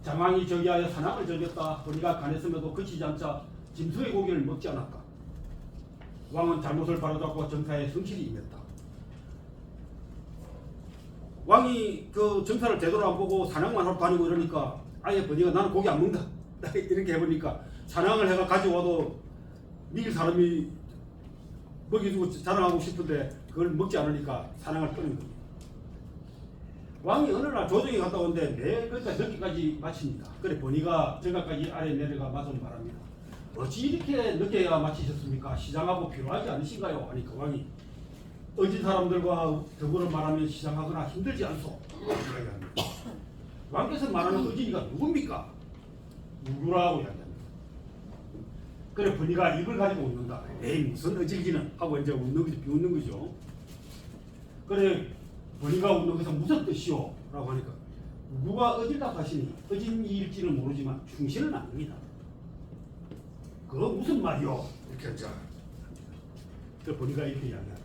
장왕이 저기하여 산악을 즐겼다. 허리가 가냈음에도 그치지 않자 짐승의 고기를 먹지 않았다. 왕은 잘못을 바로잡고 정사에 성실히 임했다. 왕이 그 정사를 제대로 안 보고 사냥만 하고 다니고 이러니까 아예 번이가 나는 고기 안 먹는다. 이렇게 해보니까 사냥을 해가 가져와도 미길 사람이 먹여주고 자랑하고 싶은데 그걸 먹지 않으니까 사냥을 끊는 겁니다. 왕이 어느 날 조정에 갔다 오는데 매 그러니까 늦게까지 마칩니다. 그래 번이가 저가까지 아래 내려가 맛을 말합니다. 어찌 이렇게 늦게야 마치셨습니까? 시장하고 필요하지 않으신가요? 하니까 왕이 어진 사람들과 더불어 말하면 시장하거나 힘들지 않소. 이야기합니다. 왕께서 말하는 어진이가 누굽니까? 누구라고 이야기합니다. 그래 번이가 입을 가지고 웃는다. 에이 무슨 어질기는 하고 이제 웃는 거죠. 비웃는 거죠. 그래 번이가 웃는 것은 무슨 뜻이오? 라고 하니까 누가 어질다 하시니 어진이일지는 모르지만 충신은 아닙니다. 그거 무슨 말이오? 이렇게 하자. 그 번이가 이렇게 이야기합니다.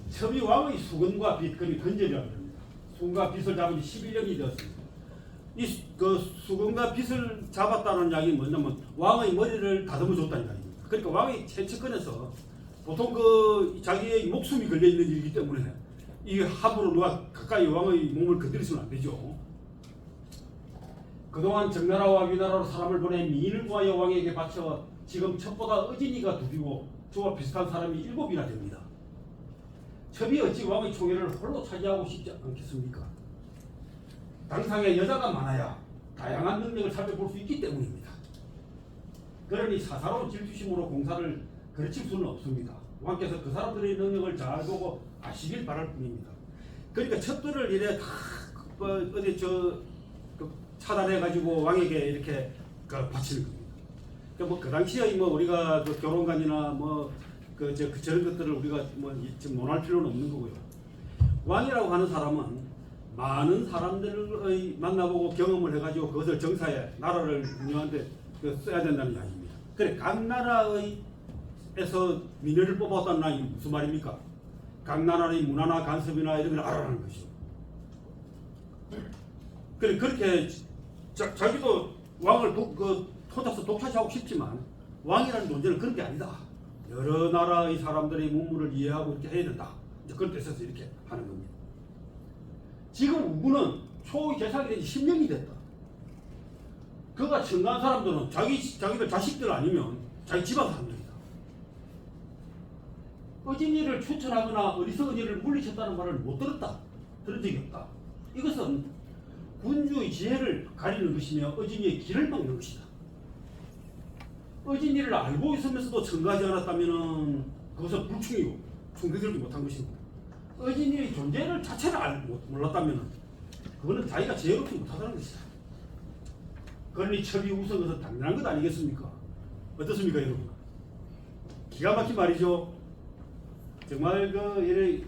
첩이 왕의 수건과 빗, 그리 건절이라고 합니다. 수건과 빗을 잡은 지 11년이 되었습니다. 이 그 수건과 빗을 잡았다는 이야기 뭐냐면 왕의 머리를 다듬어 줬다는 이야기입니다. 그러니까 왕의 채측권에서 보통 그 자기의 목숨이 걸려 있는 일이기 때문에 이 함부로 누가 가까이 왕의 몸을 건드리서는 안 되죠. 그동안 정나라와 위나라로 사람을 보내 미인을 구하여 왕에게 바쳐 지금 첩보다 어진이가 둘이고 저와 비슷한 사람이 7이나 됩니다. 첩이 어찌 왕의 총애를 홀로 차지하고 싶지 않겠습니까? 당상에 여자가 많아야 다양한 능력을 살펴볼 수 있기 때문입니다. 그러니 사사로운 질투심으로 공사를 그르칠 수는 없습니다. 왕께서 그 사람들의 능력을 잘 보고 아시길 바랄 뿐입니다. 그러니까 첩들을 이래 다 어디 차단해 가지고 왕에게 이렇게 바치는 겁니다. 그러니까 그 당시에 우리가 결혼관이나 저런 것들을 우리가 지금 논할 필요는 없는 거고요. 왕이라고 하는 사람은 많은 사람들을 만나보고 경험을 해가지고 그것을 정사에 나라를 운영하는데 써야 된다는 이야기입니다. 그래 각 나라에서 민회를 뽑았다는 게 무슨 말입니까? 각 나라의 문화나 간섭이나 이런 걸 알아라는 것이죠. 그래 그렇게 자기도 왕을 혼자서 독차지하고 싶지만 왕이라는 존재는 그런 게 아니다. 여러 나라의 사람들의 문물을 이해하고 이렇게 해야 된다. 이제 그런 뜻에서 이렇게 하는 겁니다. 지금 우구는 초의 제사기 된 지 10년이 됐다. 그가 청간 사람들은 자기들 자식들 아니면 자기 집안 사람들이다. 어진이를 추천하거나 어리석은 일을 물리쳤다는 말을 못 들었다. 들은 적이 없다. 이것은 군주의 지혜를 가리는 것이며 어진이의 길을 막는 것이다. 어진이를 알고 있으면서도 청가하지 않았다면 그것은 불충이고 충격들지 못한 것입니다. 어진이의 존재를 자체를 몰랐다면 그거는 자기가 지혜롭지 못하다는 것이다. 그러니 첩이 우선 것은 당연한 것 아니겠습니까? 어떻습니까 여러분? 기가 막힌 말이죠. 정말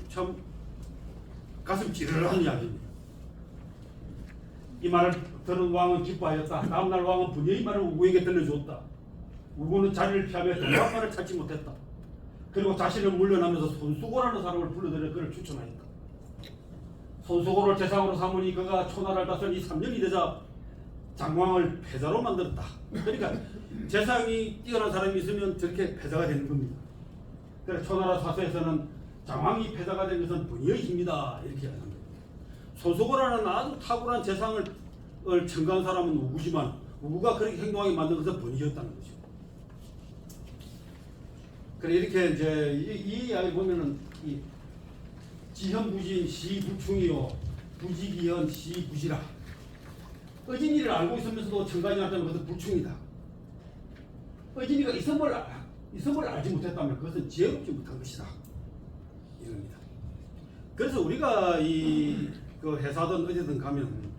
참 가슴 찌르르한 이야기입니다. 이 말을 들은 왕은 기뻐하였다. 다음날 왕은 분녀의 말을 우구에게 들려주었다. 우구는 자리를 피하며 대답 말을 찾지 못했다. 그리고 자신을 물러나면서 손수고라는 사람을 불러들여 그를 추천하였다. 손수고를 재상으로 삼으니 그가 초나라를 다스린 3년이 되자 장왕을 패자로 만들었다. 그러니까 재상이 뛰어난 사람이 있으면 저렇게 패자가 되는 겁니다. 그래서 초나라 사서에서는 장왕이 패자가 된 것은 번이의 힘이다 이렇게 이야기합니다. 손수고라는 아주 탁월한 재상을 청가한 사람은 우구지만 우구가 그렇게 행동하게 만든 것은 번이였다는 거죠. 그래 이렇게 이제 이 이야기 보면은 지현부진 시부충이요 부지기현 시부지라. 어진이를 알고 있으면서도 청가하지 않았다면 그것은 불충이다. 어진이가 이성을 알지 못했다면 그것은 지혜롭지 못한 것이다. 이겁니다. 그래서 우리가 그 회사든 어디든 가면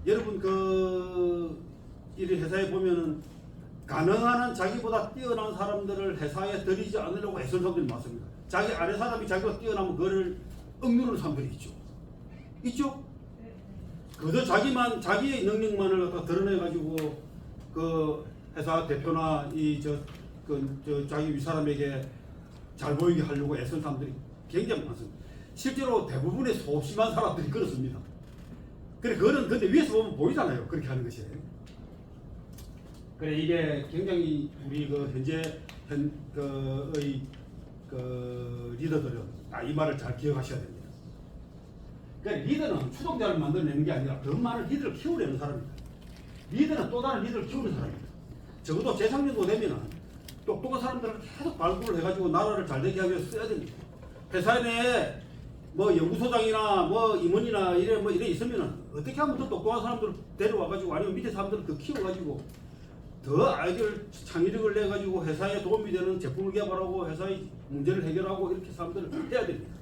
여러분 이 회사에 보면은 가능한 한 자기보다 뛰어난 사람들을 회사에 들이지 않으려고 애쓰는 사람들이 많습니다. 자기 아래 사람이 자기보다 뛰어나면 그거를 억누르는 사람들이 있죠. 있죠? 그저 자기의 능력만을 갖다 드러내가지고 회사 대표나 자기 윗사람에게 잘 보이게 하려고 애쓴 사람들이 굉장히 많습니다. 실제로 대부분의 소심한 사람들이 그렇습니다. 그래, 그거는 근데 위에서 보면 보이잖아요. 그렇게 하는 것이. 그래, 이게 굉장히 우리 현재 리더들은 이 말을 잘 기억하셔야 됩니다. 그러니까 리더는 추종자를 만들어내는 게 아니라 더 많은 리더를 키우려는 사람입니다. 리더는 또 다른 리더를 키우는 사람입니다. 적어도 재작년도 되면은 똑똑한 사람들을 계속 발굴을 해가지고 나라를 잘 되게 하기 위해서 써야 됩니다. 회사 내에 뭐 연구소장이나 뭐 임원이나 이래 있으면은 어떻게 하면 더 똑똑한 사람들을 데려와가지고 아니면 밑에 사람들을 더 키워가지고 더 아이디어를 창의력을 내가지고 회사에 도움이 되는 제품을 개발하고 회사의 문제를 해결하고 이렇게 사람들을 해야 됩니다.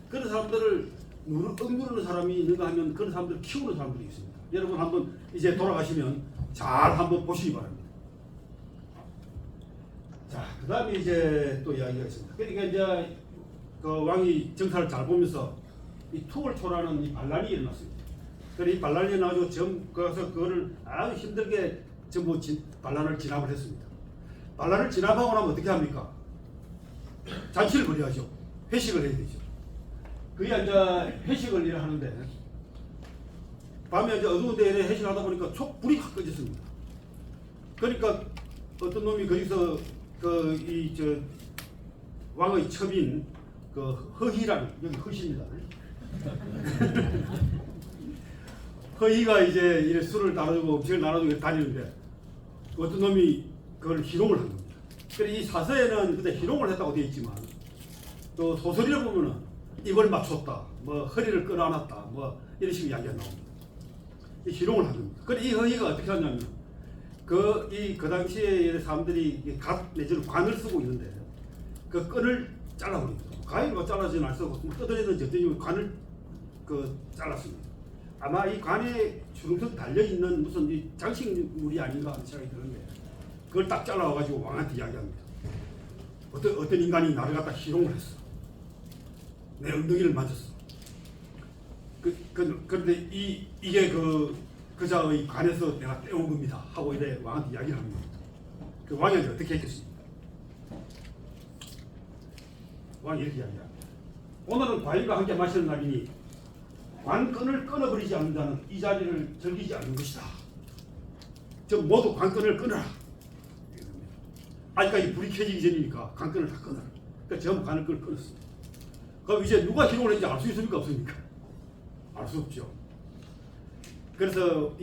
그런 사람들을 억누르는 사람이 있는가 하면 그런 사람들을 키우는 사람들이 있습니다. 여러분 한번 이제 돌아가시면 잘 한번 보시기 바랍니다. 자, 그 다음에 이제 또 이야기가 있습니다. 그러니까 이제 그 왕이 정사를 잘 보면서 이 투월초라는 이 반란이 일어났습니다. 그래서 이 반란이 일어나가지고 그래서 그거를 아주 힘들게 전부 반란을 진압을 했습니다. 반란을 진압하고 나면 어떻게 합니까? 잔치를 벌여야죠. 회식을 해야 되죠. 그게 이제 회식을 일을 하는데 밤에 이제 어두운데 회식을 하다 보니까 불이 확 꺼졌습니다. 그러니까 어떤 놈이 거기서 왕의 첩인 허희라는, 여기 허시입니다. 허희가 이제 이래 술을 나눠주고 음식을 나눠주고 다니는데 어떤 놈이 그걸 희롱을 한 겁니다. 그래 이 사서에는 그때 희롱을 했다고 되어 있지만 또 소설을 보면은 입을 맞췄다, 뭐 허리를 끌어안았다, 뭐 이런 식의 이야기가 나옵니다. 이 희롱을 한 겁니다. 그래 이 허희가 어떻게 하냐면 그 당시에 사람들이 갓 내지는 관을 쓰고 있는데 그 끈을 잘라버립니다. 가위로 잘라지는 않고 뭐 뜯어내든지 어떤 관을 잘랐습니다. 아마 이 관에 주름석 달려있는 무슨 이 장식물이 아닌가 하는 생각이 드는데 그걸 딱 잘라와가지고 왕한테 이야기합니다. 어떤 인간이 나를 갖다 희롱을 했어. 내 엉덩이를 맞았어. 그런데 이게 그자의 관에서 내가 떼온 겁니다 하고 이래 왕한테 이야기를 합니다. 그 왕이 어떻게 했겠습니까? 왕이 이렇게 이야기합니다. 오늘은 과일과 함께 마시는 날이니 관건을 끊어버리지 않는 자는 이 자리를 즐기지 않는 것이다. 저 모두 관건을 끊어라. 아직까지 불이 켜지기 전이니까 관건을 다 끊어라. 그러니까 전부 관건을 끊었습니다. 그럼 이제 누가 희롱을 했는지 알 수 있습니까? 없습니까? 알 수 없죠. 그래서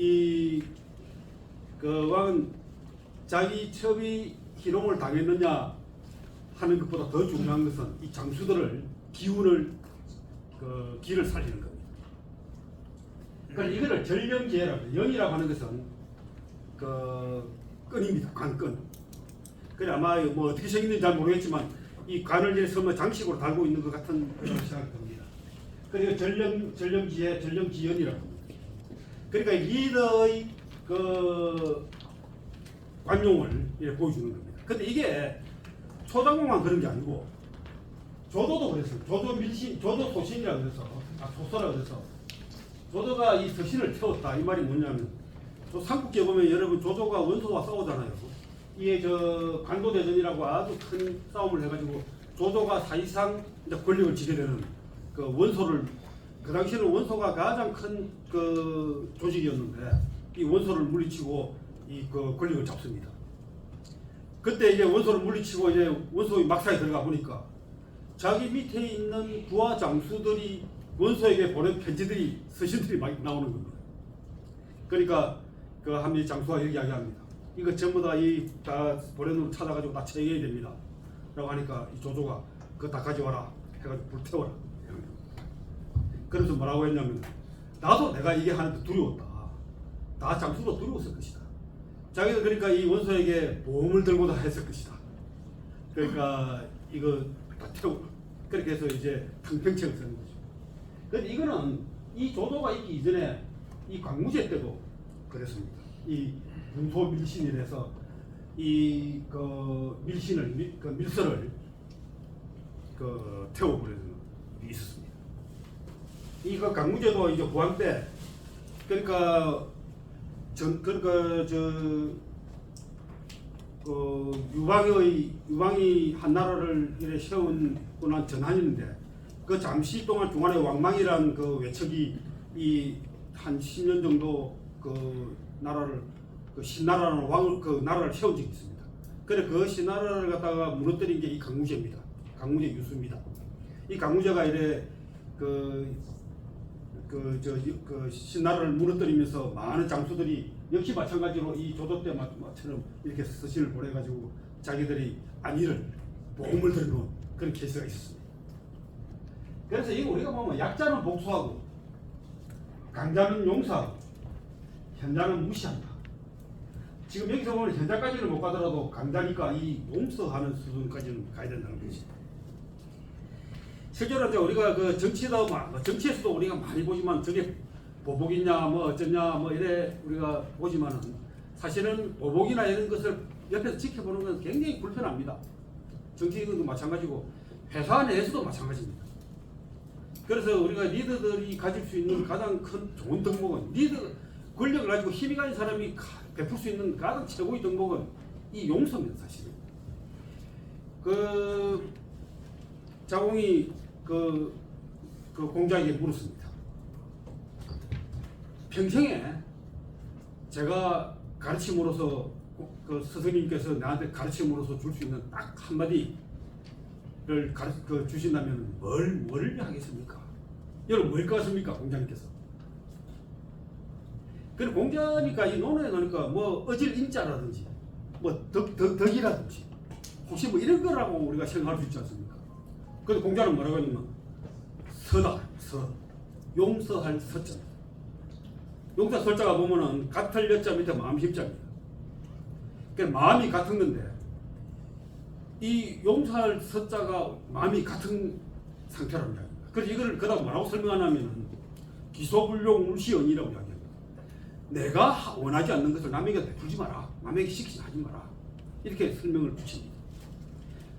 왕은 자기 첩이 희롱을 당했느냐 하는 것보다 더 중요한 것은 이 장수들을 기를 살리는 겁니다. 그러니까 이거를 전령기회라고, 영이라고 하는 것은 끈입니다. 관끈. 그래 아마 뭐 어떻게 생겼는지 잘 모르겠지만 이 관을 이제 서머 장식으로 달고 있는 것 같은 그런 생각이 듭니다. 그리고 전령기회, 전령기연이라고 합니다. 그러니까 리더의 관용을 이렇게 보여주는 겁니다. 근데 이게 초장공만 그런 게 아니고 조조도 그랬어요. 조조 소신이라고 해서 소서라고 해서 조조가 이 서신을 태웠다. 이 말이 뭐냐면 삼국기에 보면 여러분 조조가 원소와 싸우잖아요. 이게 관도대전이라고 아주 큰 싸움을 해가지고 조조가 사실상 이제 권력을 지게 되는 원소를, 그 당시에는 원소가 가장 큰 조직이었는데 이 원소를 물리치고 권력을 잡습니다. 그때 이제 원소를 물리치고 이제 원소의 막사에 들어가 보니까 자기 밑에 있는 부하 장수들이 원소에게 보낸 편지들이, 서신들이 막 나오는 겁니다. 그러니까 한 장수가 이렇게 이야기합니다. 이거 전부 다 보내놓은 찾아가지고 다 처리해야 됩니다. 라고 하니까 이 조조가 그거 다 가져와라 해가지고 불태워라. 그래서 뭐라고 했냐면 나도 내가 이게 하는데 두려웠다. 다 장수도 두려웠을 것이다. 자기는 그러니까 이 원소에게 보험을 들고 다 했을 것이다. 그러니까 이거 다 태우고 그렇게 해서 이제 탕평책을 쓰는 거죠. 그런데 이거는 이 조조가 있기 이전에 이 광무제 때도 그랬습니다. 이 문소 밀신이라서 밀서를 태워버리는 일이 있었습니다. 광무제도 이제 고항 때 유방이 한 나라를 이렇게 세우고 난 전환인데 그 잠시 동안 중간에 왕망이란 그 외척이 이 한 10년 정도 그 나라를 그 신나라라는 왕을 그 나라를 세운 적이 있습니다. 그래 그 신나라를 갖다가 무너뜨린 게 이 강무제입니다. 강무제 유수입니다. 이 강무제가 이래 그 신나라를 무너뜨리면서 많은 장수들이 역시 마찬가지로 이 조조 때처럼 이렇게 서신을 보내가지고 자기들이 안위를 보험을 들어놓은 그런 케이스가 있었습니다. 그래서 이거 우리가 보면 약자는 복수하고 강자는 용서하고 현자는 무시한다. 지금 여기서 보면 현자까지는 못 가더라도 강자니까 이 용서하는 수준까지는 가야 된다는 것이. 실제로 이제 우리가 그 정치에서도 우리가 많이 보지만 저게 보복이냐 뭐 어쩌냐 뭐 이래 우리가 보지만은 사실은 보복이나 이런 것을 옆에서 지켜보는 건 굉장히 불편합니다. 정치인도 마찬가지고 회사 내에서도 마찬가지입니다. 그래서 우리가 리더들이 가질 수 있는 가장 큰 좋은 덕목은 권력을 가지고 힘이 가진 사람이 베풀 수 있는 가장 최고의 덕목은 이 용서입니다. 사실은 그 자공이 그 공자에게 물었습니다. 평생에 제가 가르침으로서 그 스승님께서 나한테 가르침으로서 줄 수 있는 딱 한마디를 주신다면 뭘 하겠습니까? 여러분 뭘 것 같습니까? 공자님께서. 그리고 공자니까 이 논어에 넣으니까 뭐 어질 인자라든지 뭐 덕이라든지 혹시 뭐 이런 거라고 우리가 생각할 수 있지 않습니까? 그래서 공자는 뭐라고 하냐면 서다. 용서할 서자. 용서 설자가 보면은 같을 여자 밑에 마음 십자입니다. 그러니까 마음이 같은 건데 이 용서할 서자가 마음이 같은 상태라는 이야기입니다. 그래서 이걸 그다음 뭐라고 설명하냐면은 기소불용 물시언이라고 이야기합니다. 내가 원하지 않는 것을 남에게 베풀지 마라. 남에게 시키지 하지 마라. 이렇게 설명을 붙입니다.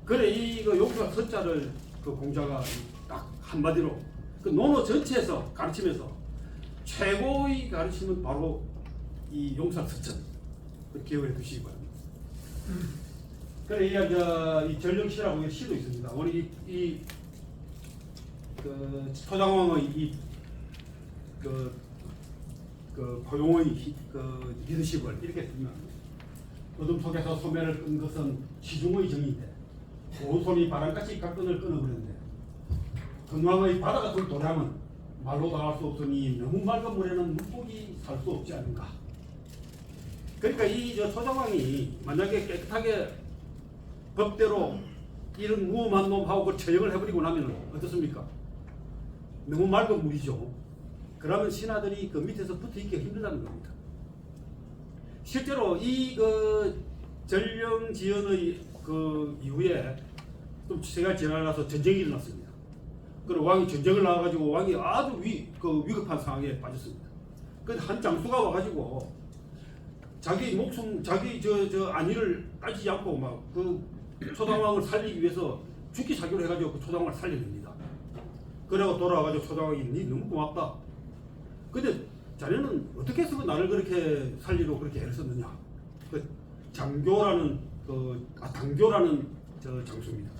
그래 이거 용서할 서자를 그 공자가 딱 한마디로 그 논어 전체에서 가르치면서 최고의 가르침은 바로 이 용서할 서자. 기억해 두시기 바랍니다. 그래 이 전령시라고 시도 있습니다. 우리 그 초장왕의 그 고용의 그 리더십을 이렇게 설명합니다. 어둠 속에서 소매를 끈 것은 시중의 정인데 오손이 바람같이 각근을 끊어버렸는데 근왕의 바다 같은 도량은 말로 다 할 수 없으니 너무 맑은 물에는 물고기 살 수 없지 않은가. 그러니까 이 초장왕이 만약에 깨끗하게 법대로 이런 무엄한 놈하고 그 처형을 해버리고 나면 어떻습니까? 너무 맑은 물이죠. 그러면 신하들이 그 밑에서 붙어 있기가 힘들다는 겁니다. 실제로 이 전령지연의 그 이후에 좀 시대가 지나가서 전쟁이 일어났습니다. 그리고 왕이 전쟁을 나와가지고 왕이 아주 위급한 상황에 빠졌습니다. 그래서 한 장수가 와가지고 자기 목숨, 자기 안위를 따지지 않고 막 그 초당왕을 살리기 위해서 죽기 사기로 해가지고 그 초당왕을 살려냅니다. 그러고 돌아와가지고 초당왕이 니 너무 고맙다. 근데 자네는 어떻게 해서 나를 그렇게 살리러 그렇게 애를 썼느냐. 그 장교라는 당교라는 장수입니다.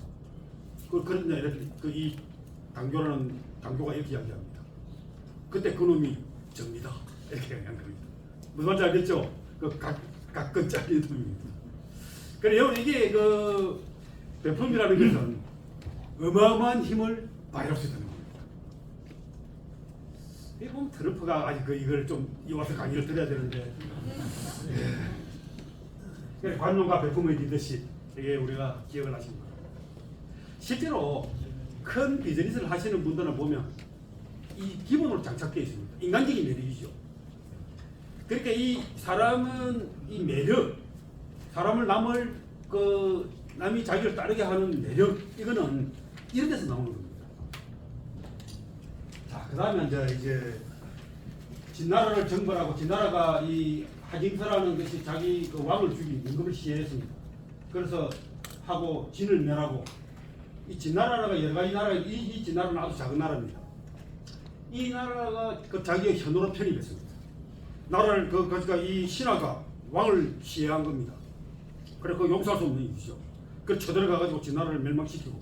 그런데 이렇게 이 당교가 이렇게 이야기합니다. 그때 그놈이 접니다. 이렇게 이야기한 겁니다. 무슨 말인지 알겠죠? 각근짜리 놈입니다. 그래요. 이게 베품이라는 것은 어마어마한 힘을 발휘할 수 있다는 겁니다. 이 보면 트럼프가 아직 이걸 좀 이와서 강의를 드려야 되는데, 관용과 베품의 리더십 이게 우리가 기억을 하십니다. 실제로 큰 비즈니스를 하시는 분들은 보면 이 기본으로 장착되어 있습니다. 인간적인 매력이죠. 그러니까 이 사람은 이 매력, 사람을 남이 자기를 따르게 하는 매력, 이거는 이런 데서 나오는 겁니다. 자, 그 다음에 이제 진나라를 정벌하고, 진나라가 이 하징서라는 것이 자기 그 왕을 죽인 임금을 시해했습니다. 그래서 하고 진을 멸하고, 이 진나라가 여러 가지 나라, 이 진나라는 아주 작은 나라입니다. 이 나라가 그 자기의 현으로 편입했습니다. 나라를 그러니까 이 신하가 왕을 시해한 겁니다. 그래 그 용서할 수 없는 일이죠. 그 쳐들어가가지고 진나라를 멸망시키고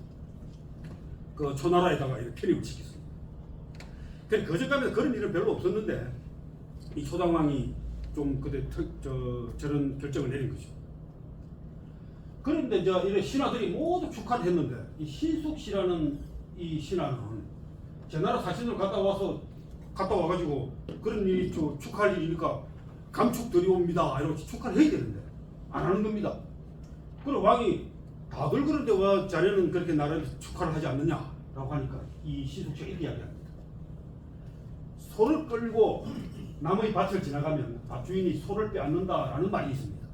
그 초나라에다가 이렇게 편입을 시켰습니다. 그래 거저가면서 그런 일은 별로 없었는데 이 초당왕이 좀 그때 저런 결정을 내린 거죠. 그런데 이제 이런 신하들이 모두 축하를 했는데 이 신숙씨라는 이 신하는 제 나라 사신을 갔다 와가지고 그런 일이 축하할 일이니까 감축 드리옵니다 이렇게 축하를 해야 되는데 안 하는 겁니다. 그럼 왕이 다들 그런데 왜 자네는 그렇게 나를 축하를 하지 않느냐라고 하니까 이 신숙씨가 이렇게 이야기합니다. 소를 끌고 남의 밭을 지나가면 밭주인이 소를 빼앗는다라는 말이 있습니다.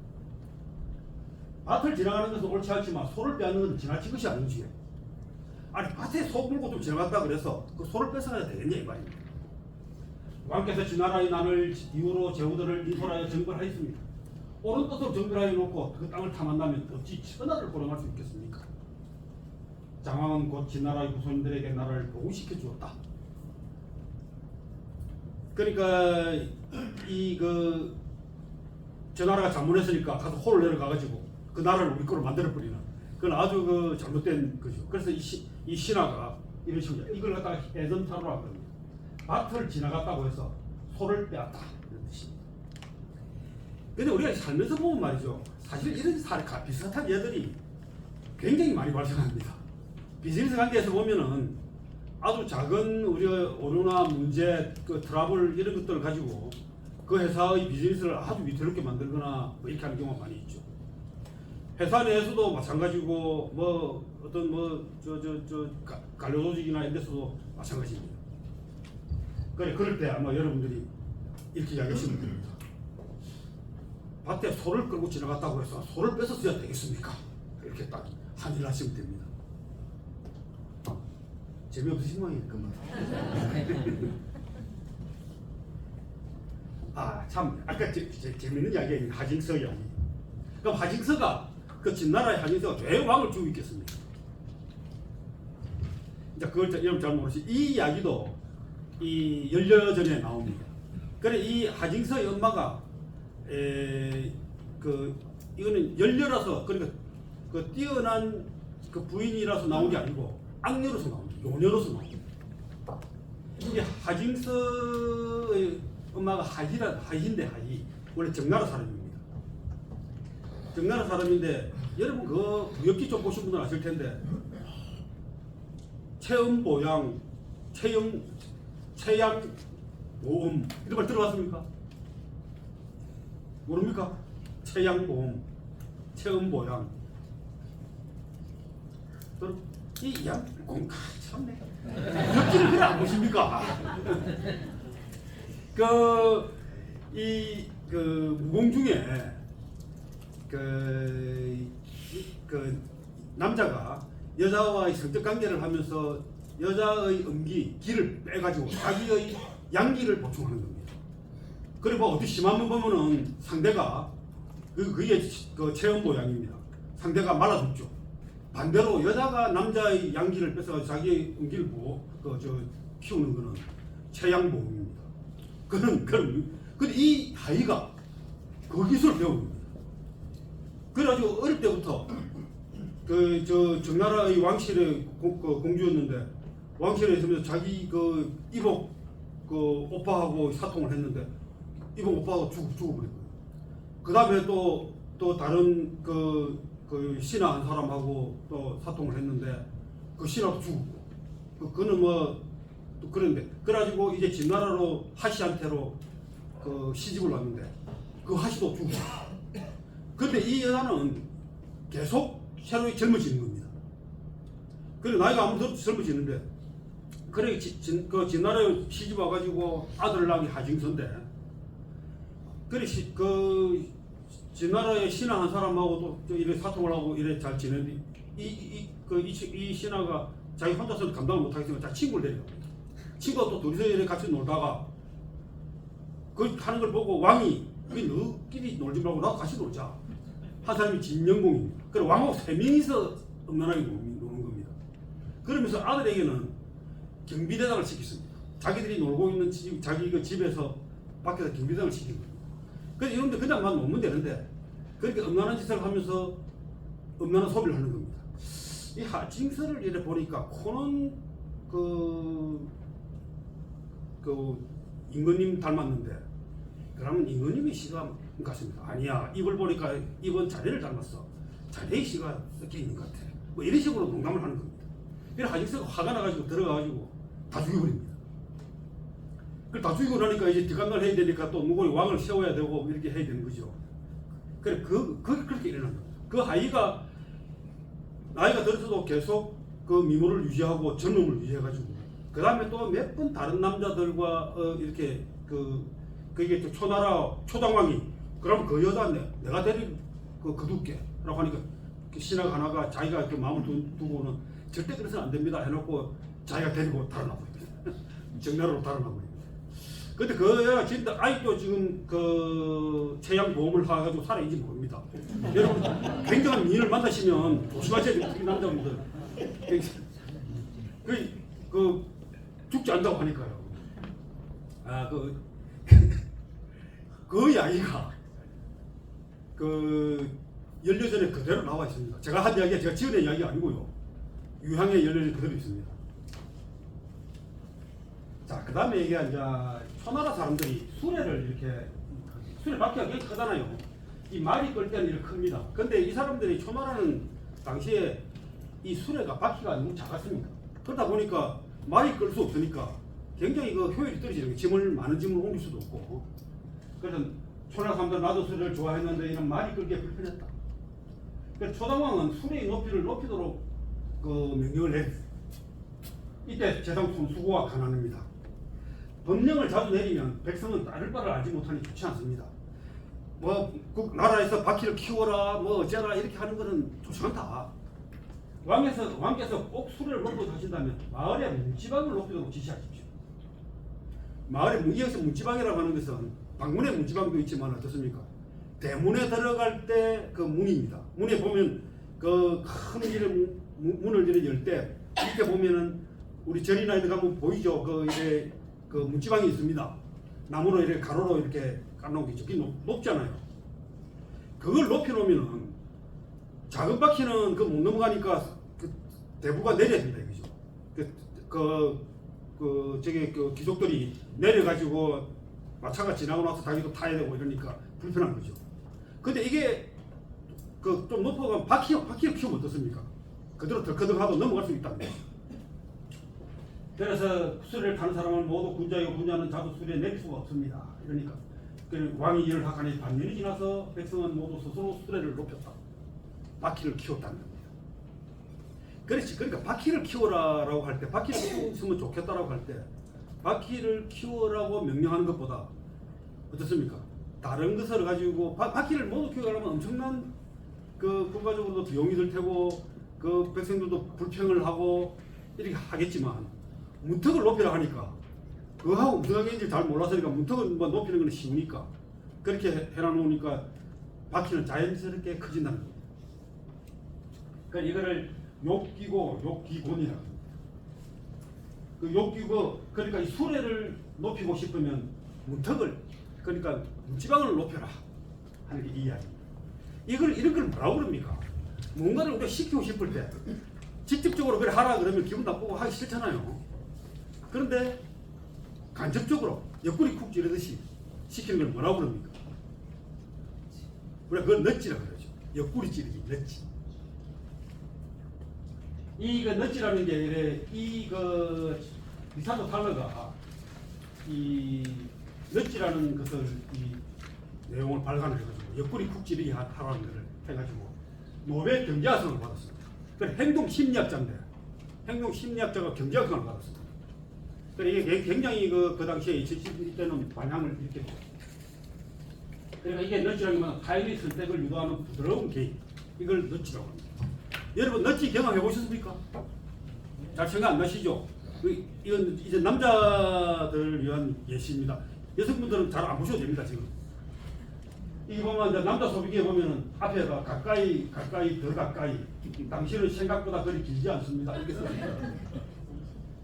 밭을 지나가는 것은 옳지 않지만 소를 빼앗는 것은 지나친 것이 아니지요. 아니 밭에 소 물고 좀 지나갔다 그래서 그 소를 뺏어가야 되겠냐 이 말입니다. 왕께서 진나라의 난을 이후로 제후들을 인솔하여 정벌하였습니다. 옳은 뜻으로 정벌하여 놓고 그 땅을 탐한다면 어찌 천하를 호령할 수 있겠습니까? 장왕은 곧 진나라의 후손들에게 나라를 보호시켜 주었다. 그러니까 저 나라가 잘못했으니까 가서 호를 내려가가지고 그 나라를 우리 거로 만들어버리는 그건 아주 그 잘못된 거죠. 그래서 이 신하가 이런 식으로 이걸 갖다가 해전타로 한 겁니다. 밭을 지나갔다고 해서 소를 빼앗다 이런 뜻입니다. 근데 우리가 살면서 보면 말이죠. 사실 이런 사례가 비슷한 예들이 굉장히 많이 발생합니다. 비즈니스 관계에서 보면은 아주 작은 우리가 오류나 문제, 그 트러블 이런 것들을 가지고 그 회사의 비즈니스를 아주 위태롭게 만들거나 뭐 이렇게 하는 경우가 많이 있죠. 회사 내에서도 마찬가지고 뭐 어떤 관료 조직이나 이런 데서도 마찬가지입니다. 그럴 때 아마 여러분들이 이렇게 이야기하시면 됩니다. 밭에 소를 끌고 지나갔다고 해서 소를 뺏었어야 되겠습니까? 이렇게 딱 한일 하시면 됩니다. 재미없으신 모양이니까. 참 아까 재밌는 이야기 하징서 이야기. 그럼 하징서가 그 진나라의 하징서가 왜 왕을 죽이고 있겠습니까? 이제 그걸 여러분 잘 모르시. 이 이야기도 이 연려전에 나옵니다. 그래 이 하징서의 엄마가 이거는 연려라서 그러니까 그 뛰어난 그 부인이라서 나온 게 아니고 악녀로서 나옵니다. 요녀로서 나옵니다. 이 하징서의 엄마가 하희인데 하희 원래 정나라 사람입니다. 정나라 사람인데 여러분 그 무역기 좀 보신 분들 아실 텐데 체음보양, 체양보험 이런 말 들어봤습니까? 모릅니까? 체양보험, 체음보양 이 양공 참네. 무역기를 그래 안 보십니까? 무공 중에 남자가 여자와의 성적 관계를 하면서 여자의 기를 빼가지고 자기의 양기를 보충하는 겁니다. 그리고 어디 심하면 보면은 상대가 그게 체험보양입니다. 상대가 말라 죽죠. 반대로 여자가 남자의 양기를 뺏어가지고 자기의 기를 키우는 거는 체양보험입니다. 근데 이 하이가 그 기술을 배운 겁니다. 그래가지고 어릴 때부터 정나라의 왕실의 공주였는데 왕실에 있으면서 자기 이복 오빠하고 사통을 했는데 이복 오빠가 죽어버린 거예요. 그 다음에 또 다른 신하 한 사람하고 또 사통을 했는데 그 신하도 죽었고 그는 또 그런데 그래가지고 이제 진나라로 하시한테로 시집을 왔는데 그 하시도 죽었고 근데 이 여자는 계속 새로 젊어지는 겁니다. 그래 나이가 아무도 젊어지는데 그래 진나라에 시집 와가지고 아들을 낳은 게 하징서인데 그래 진나라의 신하 한 사람하고 또 이래 사통을 하고 이래 잘 지내는데 이 신하가 자기 혼자서는 감당을 못하겠으면 자기 친구를 데려갑니다. 친구가 또 둘이서 이래 같이 놀다가 그 하는 걸 보고 왕이 너끼리 놀지 말고 나도 같이 놀자. 한 사람이 진영공입니다. 그래 왕하고 세 명이서 엄연하게 노는 겁니다. 그러면서 아들에게는 경비대장을 시켰습니다. 자기들이 놀고 있는 자기 집에서 밖에서 경비대장을 시킨 겁니다. 그래서 이런데 그냥만 놀면 되는데 그렇게 음란한 짓을 하면서 음란한 소비를 하는 겁니다. 이 하징스를 이래 보니까 코는 그 임금님 닮았는데 그러면 임금님이 시가 같습니다. 아니야, 입을 보니까 입은 자네를 닮았어. 자네의 시가 섞여 있는 것 같아. 뭐 이런 식으로 농담을 하는 겁니다. 그래서 하징스가 화가 나가지고 들어가가지고 다 죽여버립니다. 그걸 다 죽이고 나니까 이제 뒷감당을 해야 되니까 또 누구를 왕을 세워야 되고 이렇게 해야 되는 거죠. 그래 그렇게 일어난 겁니다. 그 하이가 나이가 들어서도 계속 그 미모를 유지하고 젊음을 유지해가지고 그 다음에 또 몇 번 다른 남자들과 이렇게 그게 또 초나라 초당왕이 그러면 그 여자 내가 데릴 그 거둘게라고 하니까 그 신하가 하나가 자기가 그 마음을 두고는 절대 그래서는 안 됩니다 해놓고 자기가 데리고 달아나 버립니다. 정나라로 달아나 버립니다. 근데 그 여자가 진짜 아직도 지금 그 체양보험을 해가지고 살아있는지 모릅니다. 여러분 굉장한 미인을 만나시면 조심하셔야 돼요. 특히 남자분들. 그 죽지 않다고 하니까요. 그 이야기가 그 연료전에 그대로 나와 있습니다. 제가 한 이야기가 제가 지어낸 이야기가 아니고요. 유향의 연료전에 그대로 있습니다. 자, 그 다음에 이게 이제 초나라 사람들이 수레를 이렇게 수레 바퀴가 굉장히 크잖아요. 이 말이 끌 때는 이렇게 큽니다. 근데 이 사람들이 초나라는 당시에 이 수레가 바퀴가 너무 작았습니다. 그러다 보니까 말이 끌 수 없으니까 굉장히 그 효율이 떨어지는 거예요. 많은 짐을 옮길 수도 없고. 그래서 초나라 사람들 나도 수레를 좋아했는데 이런 말이 끌기에 불편했다. 그래서 초당왕은 수레의 높이를 높이도록 그 명령을 내렸어요. 이때 재상품 수고가 가난합니다. 법령을 자주 내리면 백성은 따를 바를 알지 못하니 좋지 않습니다. 뭐 나라에서 바퀴를 키워라 뭐 어쩌라 이렇게 하는 거는 좋지 않다. 왕께서 꼭 수레를 높여 하신다면 마을의 문지방을 높이도록 지시하십시오. 마을의 여기서 문지방이라고 하는 것은 방문의 문지방도 있지만 어떻습니까? 대문에 들어갈 때 그 문입니다. 문에 보면 그 큰 길을 문을 이렇게 열 때 이렇게 보면은 우리 전이나 이렇게 가면 보이죠? 그 문지방이 있습니다. 나무로 이렇게 가로로 이렇게 깔아놓은 게 저기 높잖아요. 그걸 높여놓으면은 작은 바퀴는 그 못 넘어가니까 그 대부가 내려야 된다 이거죠. 그 귀족들이 내려가지고 마차가 지나고 나서 자기도 타야 되고 이러니까 불편한 거죠. 근데 이게 그 좀 높아가면 바퀴를 키우면 어떻습니까? 그대로 덜커덕하도 넘어갈 수 있다는 거죠. 그래서 수레를 타는 사람은 모두 군자이고 군자는 자도 수레에 내릴 수가 없습니다. 이러니까 왕이 일을 하니 반년이 지나서 백성은 모두 스스로 수레를 높였다. 바퀴를 키웠다는 겁니다. 그렇지. 그러니까 바퀴를 키워라라고 할 때 바퀴를 키우면 좋겠다라고 할 때 바퀴를 키워라고 명령하는 것보다 어떻습니까? 다른 것을 가지고 바퀴를 모두 키워가려면 엄청난 그 국가적으로도 비용이 들 테고 그 백성들도 불평을 하고 이렇게 하겠지만 문턱을 높이라 하니까 그거하고 무슨 관계인지 잘 몰라서니까 문턱을 뭐 높이는 건 쉬우니까 그렇게 해놔놓으니까 바퀴는 자연스럽게 커진다는 겁니다. 그러니까 이거를 욕기고 욕기곤이라고 합니다. 그 욕기고 그러니까 이 수레를 높이고 싶으면 문턱을 그러니까 문지방을 높여라 하는 게 이 이야기입니다. 이런 걸 뭐라고 그럽니까? 뭔가를 우리가 시키고 싶을 때 직접적으로 그래 하라 그러면 기분 나쁘고 하기 싫잖아요. 그런데 간접적으로 옆구리 쿡 찌르듯이 시키는 걸 뭐라고 그럽니까? 우리가 그걸 넛지라고 그러죠. 옆구리 찌르기 넛지. 이거 넛지라는 게 이래 리산도 탈러가 이 넛지라는 것을 이 내용을 발간을 해가지고 옆구리 쿡 찌르기 하라는 것을 해가지고 노벨 경제학상을 받았습니다. 그 행동 심리학자인데 행동 심리학자가 경제학상을 받았습니다. 이게 굉장히 그 당시에 70년 때는 반향을 일으켰죠. 그러니까 이게 넛지라는 건 하이리 선택을 유도하는 부드러운 개인, 이걸 넛지라고 합니다. 여러분 넛지 경험해 보셨습니까? 잘 생각 안 나시죠? 이건 이제 남자들을 위한 예시입니다. 여성분들은 잘 안 보셔도 됩니다. 지금 이 보면 이제 남자 소비기에 보면은 앞에가 가까이 더 가까이 당신은 생각보다 그리 길지 않습니다. 이렇게 써있습니다.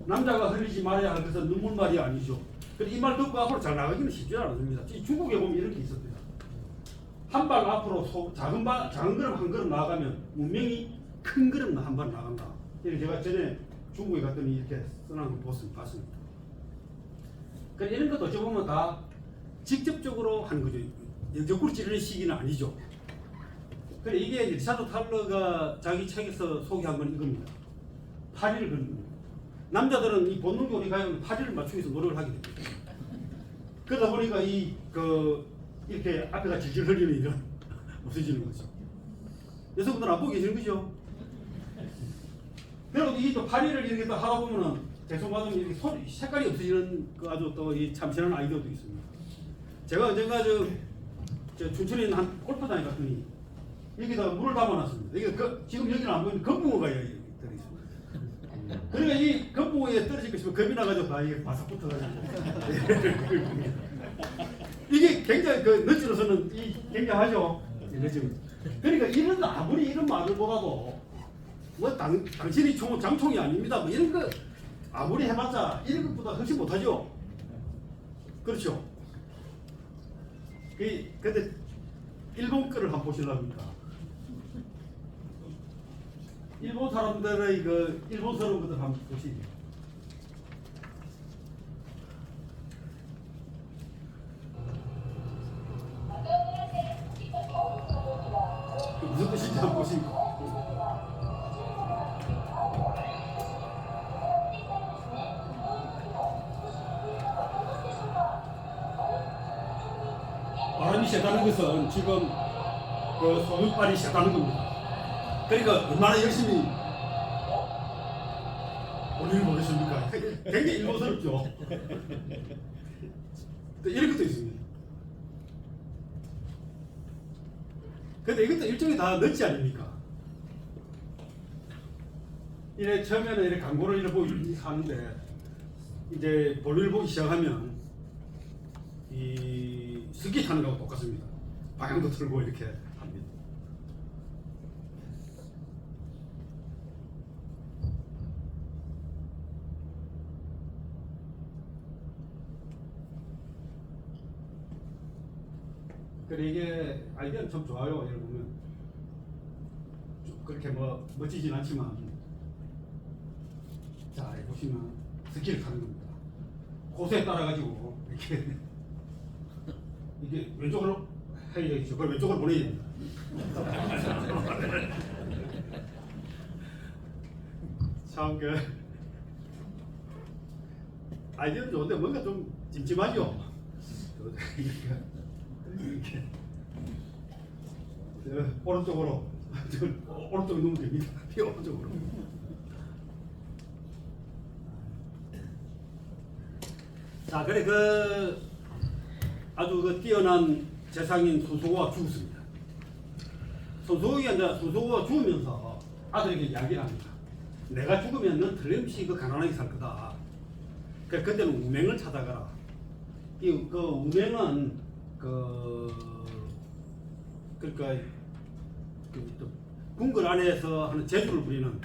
남자가 흘리지 말아야 할 것은 눈물말이 아니죠. 이 말 듣고 앞으로 잘 나가기는 쉽지 않습니다. 중국에 보면 이런 게 있었대요. 한 발 앞으로 작은 걸음 한 걸음 나아가면 운명이 큰 걸음 한 발 나간다. 이렇게 제가 전에 중국에 갔더니 이렇게 써놓은 거 봤습니다. 그러니까 이런 것도 어찌 보면 다 직접적으로 하는 거죠. 역으로 찌르는 시기는 아니죠. 그래 이게 리차드 탈러가 자기 책에서 소개한 건 이겁니다. 파리를 그리는 겁니다. 남자들은 이 본능적으로 우리 가면 파리를 맞추기 위해서 노력을 하게 됩니다. 그러다 보니까 이렇게 앞에가 질질 흘리는 일은 없어지는 거죠. 여성분들 안 보고 계시는 거죠? 그리고 이또 파리를 이렇게 또 하다 보면은 대충 받으면 이렇게 색깔이 없어지는 그 아주 또 이 참신한 아이디어도 있습니다. 제가 언젠가 저 춘천에 있는 한 골프장에 갔더니 여기다가 물을 담아놨습니다. 이게 지금 여기는 안 보이는 건붕어가 여기 들어있습니다. 그러니까 이 건붕어에 떨어질 것이면 겁이 나가지고 다 이게 바삭 붙어가지고 이게 굉장히 너지로서는 굉장하죠. 그러니까 이런 말을보다도 뭐 당신이 장총이 아닙니다. 뭐 이런 거 아무리 해봤자 이런 것보다 훨씬 못하죠. 그렇죠. 근데 일본 거를 한번 보시려니까 일본 사람들의 일본스러운 것들 한번 보시죠. 무슨 뜻인지 한번 보시고. 바람이 세다는 것은 지금 소금발이 세다는 겁니다. 그러니까 얼마나 열심히 본인을 보겠습니까? 굉장히 일본스럽죠. 이런 것도 있습니다. 근데 이것도 일종의 다 넛지 아닙니까? 이래 처음에는 이렇게 광고를 이렇게 보고 하는데 이제 볼일을 보기 시작하면 이 스키 타는 거하고 똑같습니다. 방향도 틀고 이렇게 합니다. 그래 이게 아이디어는 참 좋아요. 예를 보면 그렇게 뭐 멋지진 않지만 자 보시면 스키를 타는 겁니다. 고수에 따라 가지고 이게 왼쪽으로 해야 되겠죠. 그걸 왼쪽으로 보내야 됩니다. 참 아이디어는 좋은데 뭔가 좀 찜찜하죠. 이렇게 오른쪽으로 오른쪽에 놓으면 됩니다. 오른쪽으로. 자, 그래 아주 뛰어난 재상인 손수호가 죽었습니다. 손수호가 죽으면서 아들에게 이야기를 합니다. 내가 죽으면 넌 틀림없이 가난하게 살 거다. 그때는 우맹을 찾아가라. 우맹은 그러니까 궁궐 안에서 하는 재주를 부리는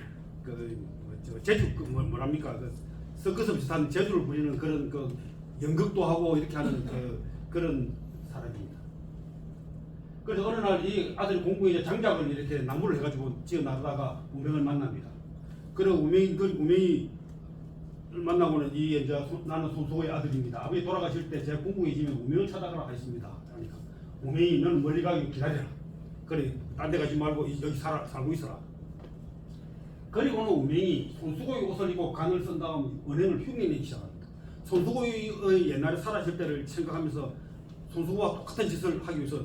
뭐랍니까 서커스 비슷한 재주를 부리는 그런 연극도 하고 이렇게 하는 그런 사람입니다. 그래서 어느 날 이 아들이 공부에 이제 장작을 이렇게 나무를 해가지고 지어 나르다가 우명을 만납니다. 그리고 우명이 만나고는 나는 손수호의 아들입니다. 아버지 돌아가실 때 제가 공부에 지면 우명을 찾아가라 했습니다. 그러니까 우명이 너는 멀리 가기 기다려라. 그래 딴 데 가지 말고 여기 살고 있어라. 그리고는 우명이 손수호의 옷을 입고 간을 쓴 다음 은행을 흉내내기 시작합니다. 손수호의 옛날에 살았을 때를 생각하면서 손수호와 똑같은 짓을 하기 위해서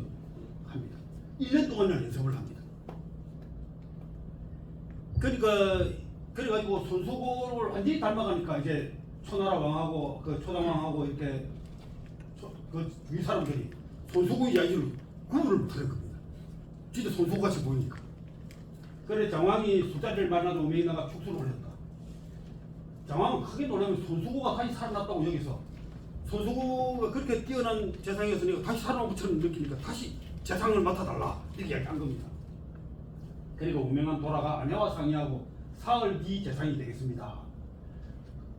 합니다. 1년 동안 연습을 합니다. 그래가지고 손수호를 완전히 닮아가니까 이제 초나라 왕하고 초당왕하고 이렇게 주위 사람들이 손수호 이야기를 구분을 못하는 겁니다. 진짜 손수호같이 보이니까. 그래 장왕이 술자리를 만나서 우명이 나가 축수를 했다. 장왕은 크게 놀라면 손수호가 다시 살아났다고 여기서 손수호가 그렇게 뛰어난 재상이었으니까 다시 살아난 것처럼 느끼니까 다시 재상을 맡아달라 이렇게 이야기한 겁니다. 그리고 우명은 돌아가 아내와 상의하고 사흘 뒤 재상이 되겠습니다.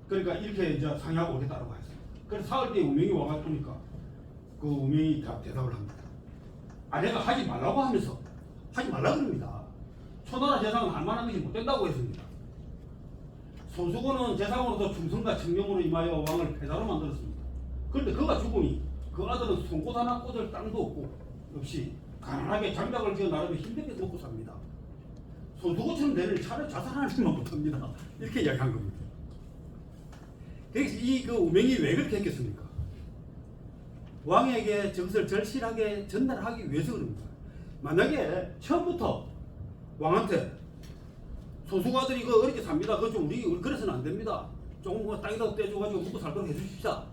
그러니까 이렇게 이제 상의하고 오겠다고 했어요. 그래서 사흘 뒤에 우명이 와가 보니까 우명이 다 대답을 합니다. 아내가 하지 말라고 하면서 하지 말라 그럽니다. 초나라 재상은 할 만한 것이 못 된다고 했습니다. 손수건은 재상으로서 충성과 청렴으로 임하여 왕을 패자로 만들었습니다. 그런데 그가 죽으니 그 아들은 송곳 하나 꽂을 땅도 없고 없이 가난하게 장작을 지어 나름에 힘들게 먹고 삽니다. 손수건처럼 되는 차라리 자살하는 것만 못합니다. 이렇게 이야기한 겁니다. 그래서 그 우명이 왜 그렇게 했겠습니까? 왕에게 저것을 절실하게 전달하기 위해서 그럽니다. 만약에 처음부터 왕한테 소수가 아들이 이거 어렵게 삽니다. 그거 좀 우리 그래서는 안 됩니다. 조금 뭐 땅에다 떼줘가지고 먹고 살도록 해주십시다.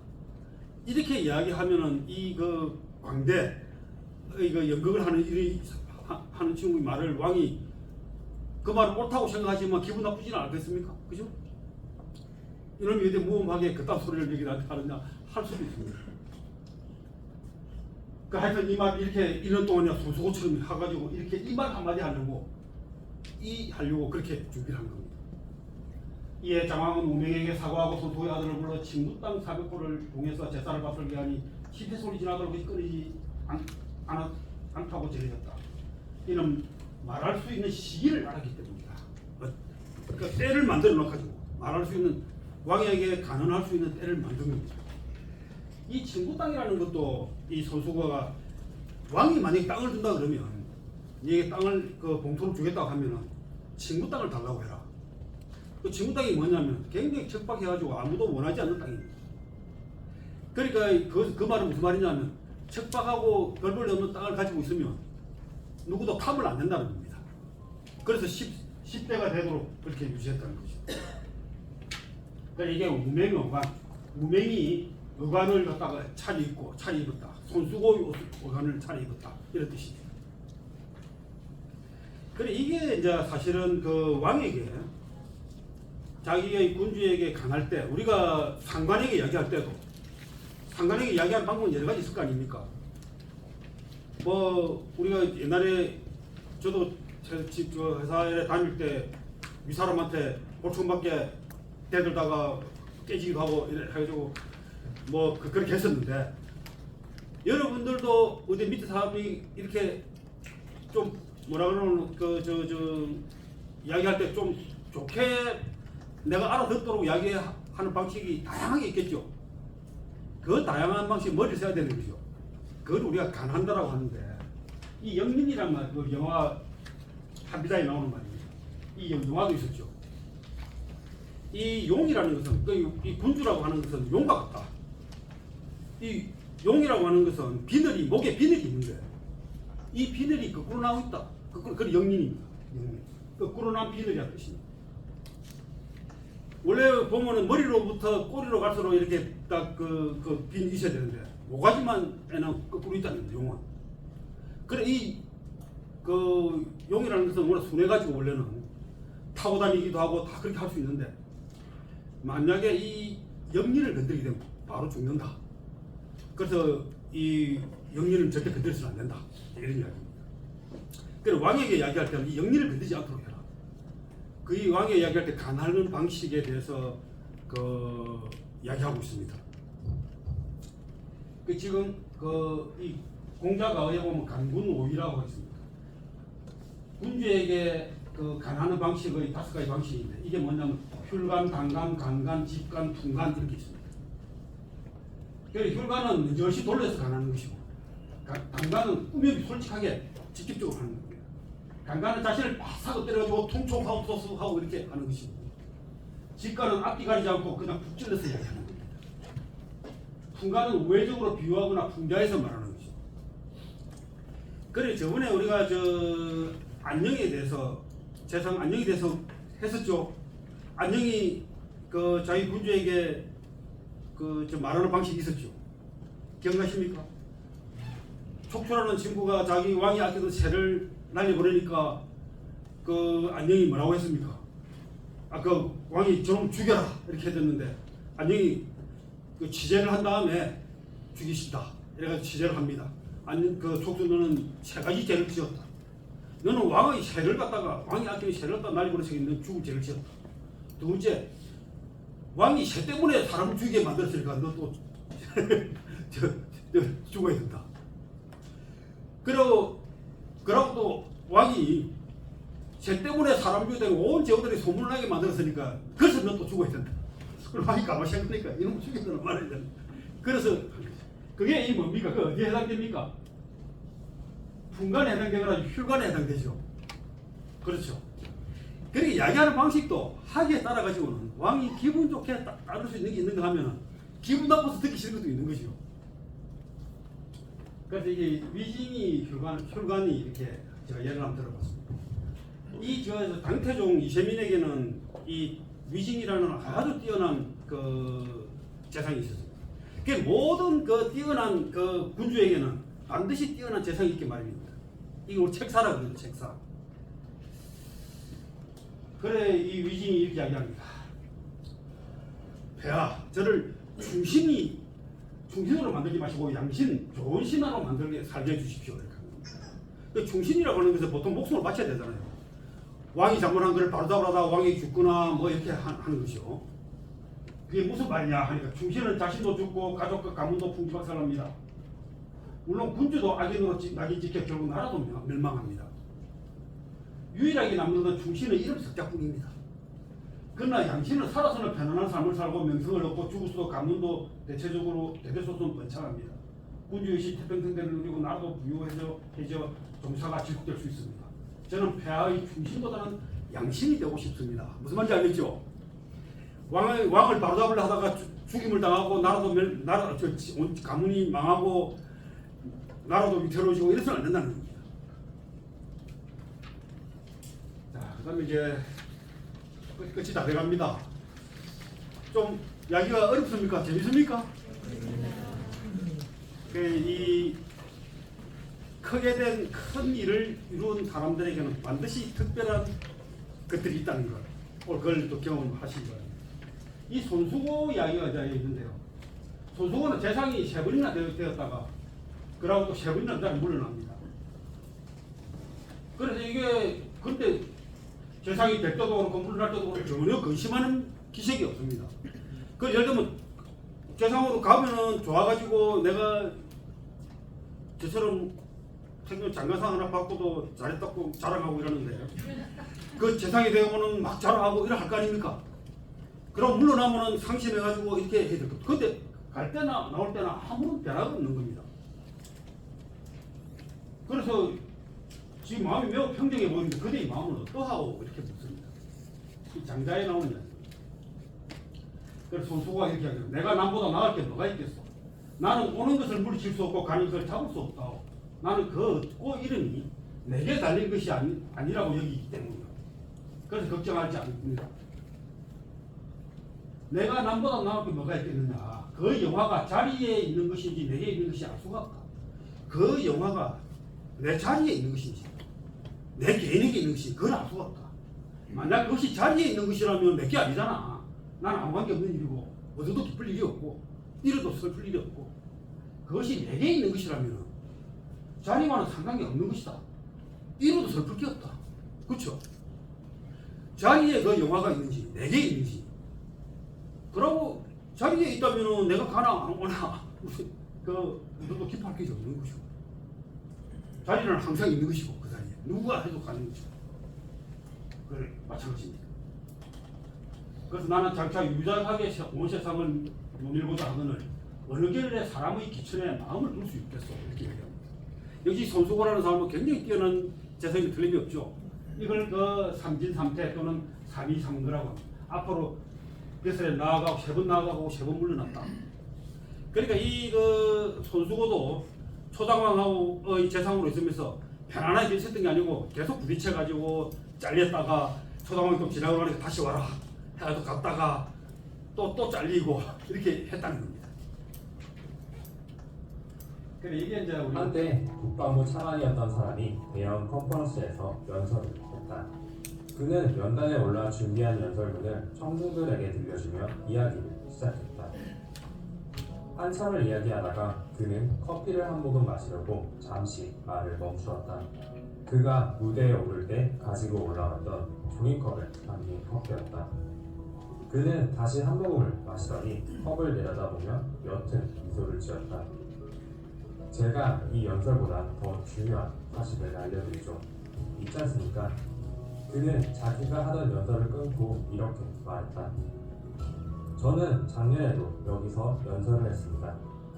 이렇게 이야기하면은 이 그 광대 이거 연극을 하는 친구의 말을 왕이 그 말을 옳다고 생각하지만 기분 나쁘지는 않겠습니까? 그죠? 이놈이 어디 무엄하게 그딴 소리를 여기다 하느냐 할 수도 있습니다. 그 하여튼 이 말 이렇게 1년 동안이나 소수고처럼 해가지고 이렇게 이 말 한마디 하려고 그렇게 준비를 한 겁니다. 이에 장왕은 우명에게 사과하고 손수의 아들을 불러 친구 땅 400호를 동해서 제사를 바설게 하니 10회 소리 지나도록 끊이지 않다고 전해졌다. 이는 말할 수 있는 시기를 알았기 때문이다. 그러니까 때를 만들어 놓아가지고 말할 수 있는 왕에게 간언할 수 있는 때를 만든 겁니다. 이 친구 땅이라는 것도 이 손수거가 왕이 만약에 땅을 준다 그러면 이게 땅을 그 봉투를 주겠다고 하면은 친구 땅을 달라고 해라. 그 친구 땅이 뭐냐면 굉장히 척박해가지고 아무도 원하지 않는 땅입니다. 그러니까 그 말은 무슨 말이냐면 척박하고 별 볼 없는 땅을 가지고 있으면 누구도 탐을 안 된다는 겁니다. 그래서 10대가 되도록 그렇게 유지했다는 거죠. 그러니까 이게 우명의어관, 우명이 의관을 갖다가 차려입었다. 손수고의 의관을 차려입었다. 이런 뜻입니다. 그래 이게 이제 사실은 그 왕에게 자기의 군주에게 강할 때 우리가 상관에게 이야기할 때도 상관에게 이야기하는 방법은 여러 가지 있을 거 아닙니까? 뭐 우리가 옛날에 저도 집 회사에 다닐 때 윗사람한테 보충받게 대들다가 깨지기도 하고 이래 해가지고 뭐 그렇게 했었는데 여러분들도 어디 밑에 사람이 이렇게 좀 뭐라 그러는 이야기할 때 좀 좋게 내가 알아듣도록 이야기하는 방식이 다양하게 있겠죠. 그 다양한 방식 머리를 써야 되는 거죠. 그걸 우리가 간한다라고 하는데 이 영린이란 말, 그 영화 한비자에 나오는 말입니다. 이 영화도 있었죠. 이 용이라는 것은 이 군주라고 하는 것은 용과 같다. 이 용이라고 하는 것은 비늘이 목에 비늘이 있는 거예요. 이 비늘이 거꾸로 나오고 있다. 그걸 영린입니다. 영린. 거꾸로 난 비늘이라는 뜻입니다. 원래 보면은 머리로부터 꼬리로 갈수록 이렇게 딱 그 빈이 있어야 되는데 모가지만에는 거꾸로 있다는 거예요. 용은. 그래 이 그 용이라는 것은 워낙 순해가지고 원래는 타고 다니기도 하고 다 그렇게 할 수 있는데 만약에 이 영린을 건드리게 되면 바로 죽는다. 그래서 이 영린을 절대 건드려서는 안 된다. 이런 이야기입니다. 그래서 왕에게 이야기할 때는 이 영린을 건드리지 않도록 해라. 그 왕에 이야기할 때 간하는 방식에 대해서 이야기하고 있습니다. 지금 이 공자가에 보면 간군오위라고 있습니다. 군주에게 간하는 방식의 5가지 방식인데 이게 뭐냐면 혈간, 당간, 간간, 집간, 풍간 이렇게 있습니다. 그래서 혈간은 먼저 돌려서 간하는 것이고 당간은 꾸며서 솔직하게 직접적으로 하는 겁니다. 간간은 자신을 바싹 때려가지고 통촉하고 이렇게 하는 것이고 집간은 앞뒤 가리지 않고 그냥 푹 찔러서 이야기하는 겁니다. 풍간은 우회적으로 비유하거나 풍자해서 말하는 것이죠. 그래 저번에 우리가 안녕에 대해서 재상 안녕에 대해서 했었죠. 안녕이 자기 군주에게 말하는 방식이 있었죠. 기억나십니까? 촉초라는 친구가 자기 왕이 아끼던 새를 날려보내니까 안녕이 뭐라고 했습니까? 왕이 좀 죽여라 이렇게 했는데 안녕이 취재를 한 다음에 죽이시다 이래가지고 취재를 합니다. 촉수 너는 3가지 죄를 지었다. 너는 왕의 새를 갖다가 왕이 아끼는 새를 갖다가 날려보내서 너는 죽을 죄를 지었다. 두 번째 왕이 새 때문에 사람을 죽이게 만들었으니까 너 또 죽어야 된다. 그러고 또 왕이 쟤 때문에 사람 죽이고 온 제후들이 소문나게 만들었으니까 그래서 너 또 죽어야 된다. 그럼 왕이 가만히 생각하니까 이놈 죽이더라 말이야. 그래서 그게 이 뭡니까? 그 어디에 해당됩니까? 풍간에 해당되거나 혈관에 해당되죠. 그렇죠. 그렇게 이야기하는 방식도 하기에 따라 가지고는 왕이 기분 좋게 따를 수 있는 게 있는가 하면은 기분 나빠서 듣기 싫은 것도 있는 것이요. 그래서 이게 위징이 혈관이 이렇게 제가 예를 한번 들어봤습니다. 이 저에서 당태종 이세민에게는 이 위징이라는 아주 뛰어난 그 재상이 있었습니다. 그 모든 그 뛰어난 그 군주에게는 반드시 뛰어난 재상이 있게 마련입니다. 이거 우리 책사라고 그러죠, 책사. 그래 이 위징이 이렇게 이야기합니다. 폐하, 저를 충신으로 만들지 마시고 양신, 좋은 신하로 만들게 살게 해주십시오. 이렇게 합니다. 충신이라고 하는 것은 보통 목숨을 바쳐야 되잖아요. 왕이 잘못한 것을 바로잡으라다 왕이 죽거나 뭐 이렇게 하는 것이요. 그게 무슨 말이냐 하니까 충신은 자신도 죽고 가족과 가문도 풍지박살납니다. 물론 군주도 악인으로 낙인 찍혀 결국 나라도 멸망합니다. 유일하게 남는 건 충신의 이름 석자뿐입니다. 그러나 양신은 살아서는 편안한 삶을 살고 명성을 얻고 죽어서도 가문도 대체적으로 대대손손 번창합니다. 군주의식 태평성대를 누리고 나라도 부유해져 정사가 지속될 수 있습니다. 저는 폐하의 충신보다는 양신이 되고 싶습니다. 무슨 말인지 알겠죠? 왕을 바로잡으려 하다가 죽임을 당하고 가문이 망하고 나라도 위태로워지고 이래서는 안 된다는 겁니다. 자, 그다음에 이제 끝이 다 돼갑니다. 좀 이야기가 어렵습니까? 재밌습니까? 이 크게 된 큰 일을 이룬 사람들에게는 반드시 특별한 것들이 있다는 것. 오늘 그걸 또 경험하시기 바랍니다. 이 손수고 이야기가 있는데요. 손수고는 재상이 3번이나 되었다가 그러고 또 3번이나 다시 물러납니다. 그래서 이게 근데 재상이 될 때도 그렇고 물러날 때도 그렇고 전혀 근심하는 기색이 없습니다. 그 예를 들면 재상으로 가면은 좋아가지고 내가 저처럼 장관상 하나 받고도 잘했다고 자랑하고 이러는데 그 재상이 되면은 막 자랑하고 이래 할 거 아닙니까? 그럼 물러나면은 상심해가지고 이렇게 해야 될 것. 근데 갈 때나 나올 때나 아무런 변화가 없는 겁니다. 그래서 지금 마음이 매우 평정해 보이는데 그대의 마음은 어떠하고 이렇게 묻습니다. 이 장자에 나오는 이야기. 그래서 손수고가 이렇게 하거든요. 내가 남보다 나을 게 뭐가 있겠어? 나는 오는 것을 물리칠 수 없고 가는 것을 잡을 수 없다. 나는 그 이름이 내게 달린 것이 아니라고 여기기 때문이다. 그래서 걱정하지 않습니다. 내가 남보다 나을 게 뭐가 있겠느냐. 그 영화가 자리에 있는 것인지 내게 있는 것이 알 수가 없다. 그 영화가 내 자리에 있는 것인지 내 개인에게 있는 것인지 그걸 알 수가 없다. 만약 그것이 자리에 있는 것이라면 내게 아니잖아. 나는 아무 관계 없는 일이고 어디도 기쁠 일이 없고 이래도 슬플 일이 없고 그것이 내게 있는 것이라면 자리와는 상관이 없는 것이다. 이래도 슬플 게 없다. 그렇죠? 자리에 그 영화가 있는지 내게 있는지 그러고 자리에 있다면 내가 가나 안 오나 너도 기뻐할 게 없는 것이고 자리는 항상 있는 것이고 그 자리에 누가 해도 가는 것이고 그래 마찬가지입니다. 그래서 나는 장차 유자하게 온 세상을 논일고자 하거늘 어느 결의 사람의 기천에 마음을 둘 수 있겠소 이렇게 얘기합니다. 역시 손수고라는 사람은 굉장히 뛰어난 재성이 틀림이 없죠. 이걸 그 삼진삼태 또는 삼이삼거라고 합니다. 앞으로 뱃살에 나아가고 3번 나아가고 3번 물러났다. 그러니까 이 그 손수고도 초당왕하고의 재상으로 있으면서 편안하게 있었던 게 아니고 계속 부딪혀가지고 잘렸다가 초당왕이 또 지나고 나니까 다시 와라 해가지고 갔다가 또 잘리고 이렇게 했다는 겁니다. 그래 이게 이제 우리 한때 국방부 차관이었던 사람이 대형 컨퍼런스에서 연설을 했다. 그는 연단에 올라 준비한 연설문을 청중들에게 들려주며 이야기를 시작했다. 한참을 이야기하다가 그는 커피를 한 모금 마시려고 잠시 말을 멈추었다. 그가 무대에 오를 때 가지고 올라왔던 종이컵에 담긴 커피였다. 그는 다시 한 모금을 마시더니 컵을 내려다보며 옅은 미소를 지었다. 제가 이 연설보다 더 중요한 사실을 알려드리죠. 있지 않습니까? 그는 자기가 하던 연설을 끊고 이렇게 말했다. 저는 작년에도 여기서 연설을 했습니다.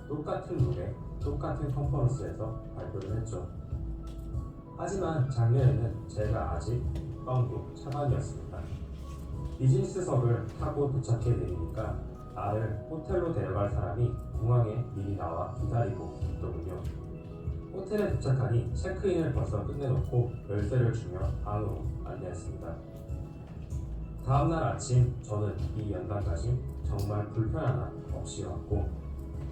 똑같은 룰에 똑같은 컨퍼런스에서 발표를 했죠. 하지만 작년에는 제가 아직 뻥도 차관이었습니다. 비즈니스석을 타고 도착해 내리니까 나를 호텔로 데려갈 사람이 공항에 미리 나와 기다리고 있더군요. 호텔에 도착하니 체크인을 벌써 끝내놓고 열쇠를 주며 방으로 안내했습니다. 다음날 아침 저는 이 연단까지 정말 불편한 날 없이 왔고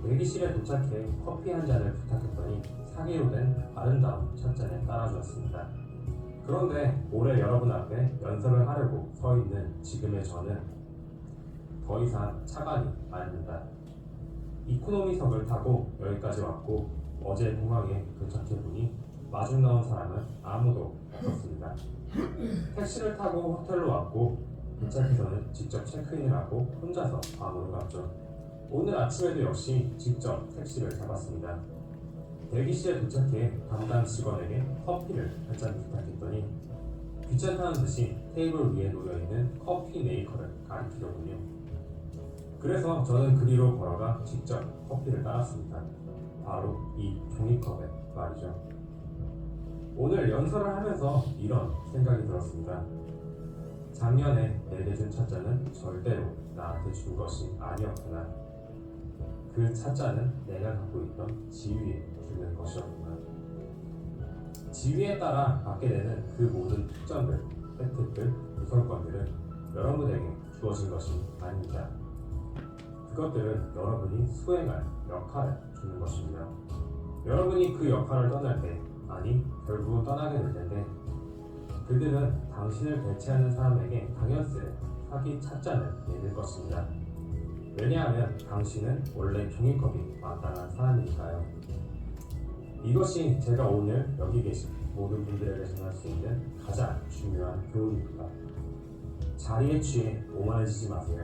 대기실에 도착해 커피 한 잔을 부탁했더니 사기로 된 아름다운 찻잔에 따라주었습니다. 그런데 올해 여러분 앞에 연설을 하려고 서 있는 지금의 저는 더 이상 차관이 아닙니다. 이코노미석을 타고 여기까지 왔고 어제 공항에 도착해보니 마중 나온 사람은 아무도 없었습니다. 택시를 타고 호텔로 왔고 도착해서는 직접 체크인을 하고 혼자서 방으로 갔죠. 오늘 아침에도 역시 직접 택시를 잡았습니다. 대기실에 도착해 담당 직원에게 커피를 한 잔 부탁했더니 귀찮다는 듯이 테이블 위에 놓여있는 커피 메이커를 가리키더군요. 그래서 저는 그리로 걸어가 직접 커피를 따랐습니다. 바로 이 종이컵에 말이죠. 오늘 연설을 하면서 이런 생각이 들었습니다. 작년에 내게 준 찻잔은 절대로 나한테 준 것이 아니었구나. 그 찻잔은 내가 갖고 있던 지위에 주는 것이었구나. 지위에 따라 받게 되는 그 모든 특전들, 혜택들, 우선권들은 여러분에게 주어진 것이 아닙니다. 그것들은 여러분이 수행할 역할을 주는 것입니다. 여러분이 그 역할을 떠날 때, 아니 결국은 떠나게 될 텐데 그들은 당신을 대체하는 사람에게 당연스레 사기 찻잔을 내릴 것입니다. 왜냐하면 당신은 원래 종이컵이 마땅한 사람이니까요. 이것이 제가 오늘 여기 계신 모든 분들에게 전할 수 있는 가장 중요한 교훈입니다. 자리에 취해 오만해지지 마세요.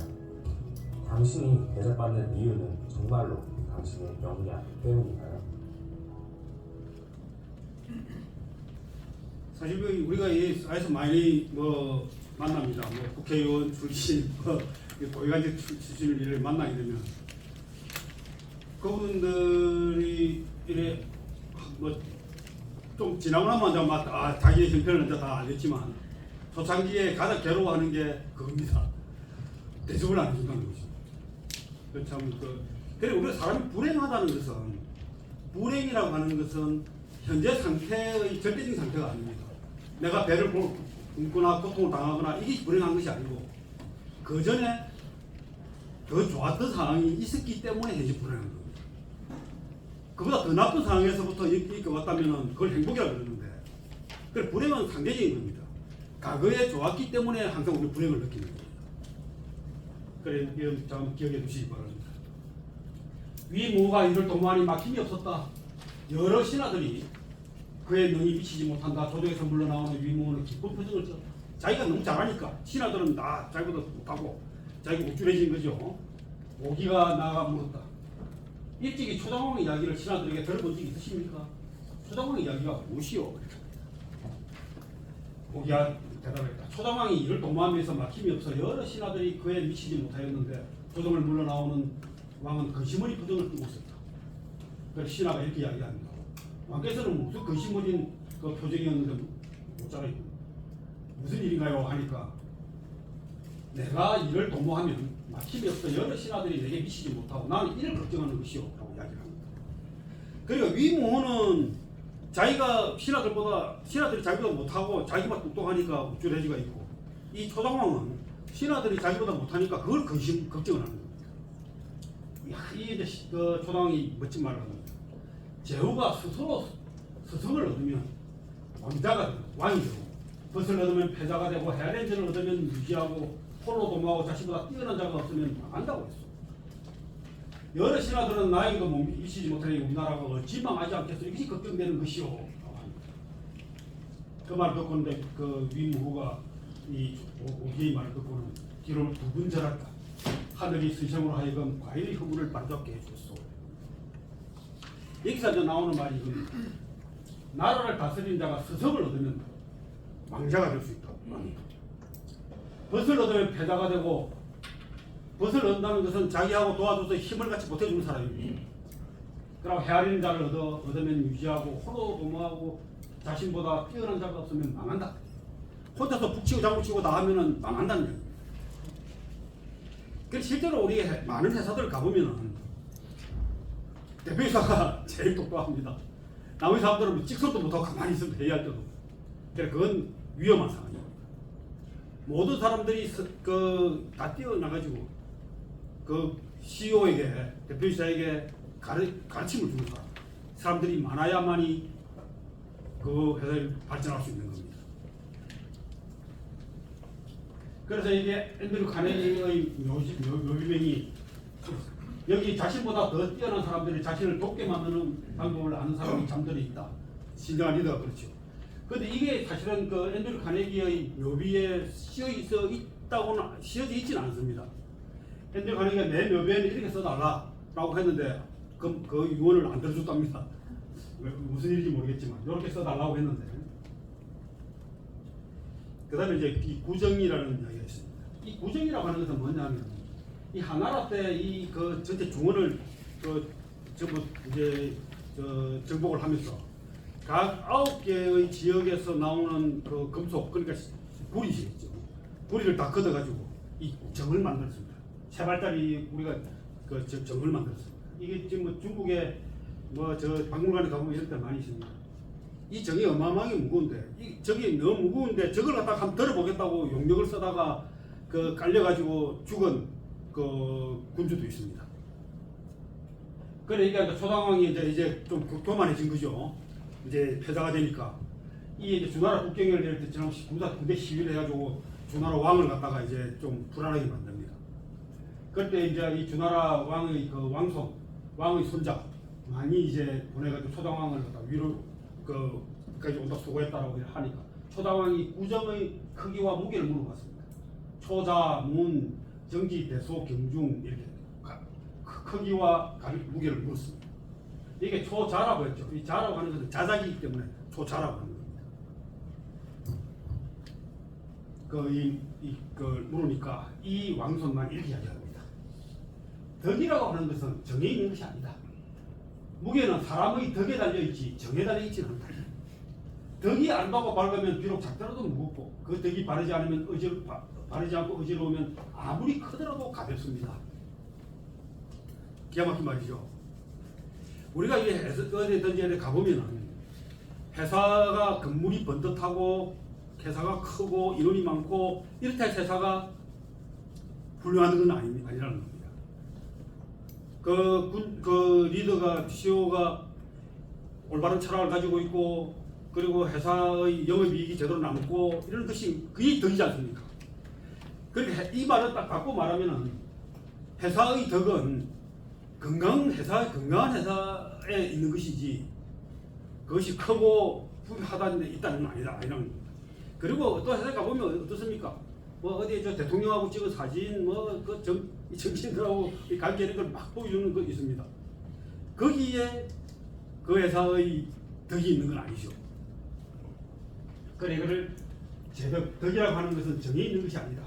당신이 대접받는 이유는 정말로 당신의 역량 때문이니까요. 사실 우리가 이 사회에서 많이 만납니다. 국회의원 출신, 고위관직 출신을 만나게 되면 그분들이 이래 좀 지나고 나면 자기의 형편은 이제 다 알겠지만 초창기에 가장 괴로워하는 게 그겁니다. 대접을 안 해준다는 것이. 참 그리고 우리가 사람이 불행하다는 것은 불행이라고 하는 것은 현재 상태의 절대적인 상태가 아닙니다. 내가 배를 굶거나 고통을 당하거나 이게 불행한 것이 아니고 그 전에 더 좋았던 상황이 있었기 때문에 현재 불행한 겁니다. 그보다 더 나쁜 상황에서부터 이렇게 왔다면 그걸 행복이라고 그러는데 그래 불행은 상대적인 겁니다. 과거에 좋았기 때문에 항상 우리 불행을 느끼는 겁니다. 그래 이런 점 기억해 주시기 바랍니다. 위모가 이를 도모하니 막힘이 없었다. 여러 신하들이 그의 능이 미치지 못한다. 조정에서 물러나오는 위모는 기쁜 표정을 써. 자기가 너무 잘하니까 신하들은 다 자기보다 못하고 자기가 우쭐해진 거죠. 오기가 나아가 물었다. 일찍이 초장왕의 이야기를 신하들에게 들어본 적이 있으십니까? 초장왕의 이야기가 무엇이요? 오기가 대답했다. 초장왕이 이를 도모하면서 막힘이 없어 여러 신하들이 그에 미치지 못하였는데 조정을 물러나오는 왕은 근심어린 표정을 띠고 있었다. 그래서 신하가 이렇게 이야기합니다. 왕께서는 무슨 근심어린 그 표정이었는데 못 자라있고 무슨 일인가요? 하니까 내가 이를 도모하면 막힘이 없어 여러 신하들이 내게 미치지 못하고 나는 이를 걱정하는 것이요 라고 이야기를 합니다. 그러니까 위모는 자기가 신하들이 자기보다 못하고 자기만 똑똑하니까 우쭐해지가 있고 이 초장왕은 신하들이 자기보다 못하니까 그걸 걱정을 하는 겁니다. 이 초장왕이 멋진 말을 합니다. 제후가 스스로 스승을 얻으면 왕자가 되고 왕이 되고 벗을 얻으면 패자가 되고 해렌즈를 얻으면 유지하고 홀로 도모하고 자신보다 뛰어난 자가 없으면 망한다고 했어. 여러 신하들은 나에게도 미치지 못하니 우리나라가 어찌망하지 않겠어. 이것이 걱정되는 것이오. 그 말을 듣고는 그 위무후가 이 오기의 말을 듣고는 뒤로 두 분 절았다. 하늘이 스승으로 하여금 과일의 허물을 만족게 해줬소. 여기서 이제 나오는 말이 이겁니다. 나라를 다스리는 자가 스석을 얻으면 왕자가 될 수 있다. 벗을 얻으면 패자가 되고, 벗을 얻는다는 것은 자기하고 도와줘서 힘을 같이 보태주는 사람입니다. 그리고 헤아리는 자를 얻으면 유지하고, 홀로 도모하고, 자신보다 뛰어난 자가 없으면 망한다. 혼자서 북치고 장구치고 다 하면은 망한다는 얘기입니다. 그래서 실제로 우리 많은 회사들 가보면은 대표이사가 제일 똑똑합니다. 나머지 사람들은 찍소리도 못하고 가만히 있으면 회의할 때도. 그래서 그건 위험한 상황입니다. 모든 사람들이 다 뛰어나가지고 그 CEO에게, 대표이사에게 가르침을 주는 사람들이 많아야만이 그 회사를 발전할 수 있는 겁니다. 그래서 이게 앤드류 카네기의 묘비명이 여기 자신보다 더 뛰어난 사람들이 자신을 돕게 만드는 방법을 아는 사람이 잠들어 있다. 진정한 리더가 그렇죠. 그런데 이게 사실은 그 앤드류 카네기의 묘비에 씌어져 있지는 않습니다. 앤드류 카네기가 내 묘비에는 이렇게 써달라라고 했는데 그 유언을 안 들어줬답니다. 무슨 일인지 모르겠지만 이렇게 써달라고 했는데, 그 다음에 이제 이 구정이라는 이야기가 있습니다. 이 구정이라고 하는 것은 뭐냐면, 이 하나라 때 이 그 전체 중원을 전부 이제 정복을 하면서 각 9개의 지역에서 나오는 그 금속, 그러니까 구리시겠죠. 구리를 다 걷어가지고 이 정을 만들었습니다. 세 발짜리 우리가 그 정을 만들었습니다. 이게 지금 뭐 중국에 저 박물관에 가보면 이런 데 많이 있습니다. 이 정이 어마어마하게 무거운데, 이 정이 너무 무거운데 저걸 갖다가 한번 들어보겠다고 용력을 쓰다가 그 깔려가지고 죽은 그 군주도 있습니다. 그러니까 초당왕이 이제 좀 교만해진 거죠. 이제 패자가 되니까 이 이제 주나라 국경을 내릴 때 저는 군대 시위를 해가지고 주나라 왕을 갖다가 이제 좀 불안하게 만듭니다. 그때 이제 이 주나라 왕의 그 왕의 손자 많이 이제 보내가지고 초당왕을 갖다 위로 까지 온다 수고했다라고 하니까 초당왕이 구정의 크기와 무게를 물어봤습니다. 초자, 문, 정지, 대소, 경중 이렇게 크기와 무게를 물었습니다. 이게 초자라고 했죠. 이 자라고 하는 것은 자작이기 때문에 초자라고 하는 겁니다. 그걸 물으니까 이 왕손만 이렇게 이야기합니다. 덕이라고 하는 것은 정해 있는 것이 아니다. 무게는 사람의 덕에 달려있지 정에 달려있지는 않다. 덕이 아름답고 밝으면 비록 작더라도 무겁고, 그 덕이 바르지 않고 어지러우면 아무리 크더라도 가볍습니다. 기가 막힌 말이죠. 우리가 이 어디든지 가보면은 회사가 건물이 번듯하고 회사가 크고 인원이 많고 이렇게 해서 회사가 훌륭한 건 아니라는 겁니다. 그 리더가, CEO가 올바른 철학을 가지고 있고, 그리고 회사의 영업이익이 제대로 남고, 이런 것이 그게 덕이지 않습니까? 그러니까 이 말을 딱 바꿔 말하면은 회사의 덕은 건강한 회사에 있는 것이지, 그것이 크고 부유하다는 데 있다는 건 아니라는 겁니다. 그리고 어떤 회사에 가보면 어떻습니까? 어디에 저 대통령하고 찍은 사진, 정치인들하고 관계하는 걸 막 보여주는 거 있습니다. 거기에 그 회사의 덕이 있는 건 아니죠. 그래, 이거를 덕이라고 하는 것은 정해 있는 것이 아니다.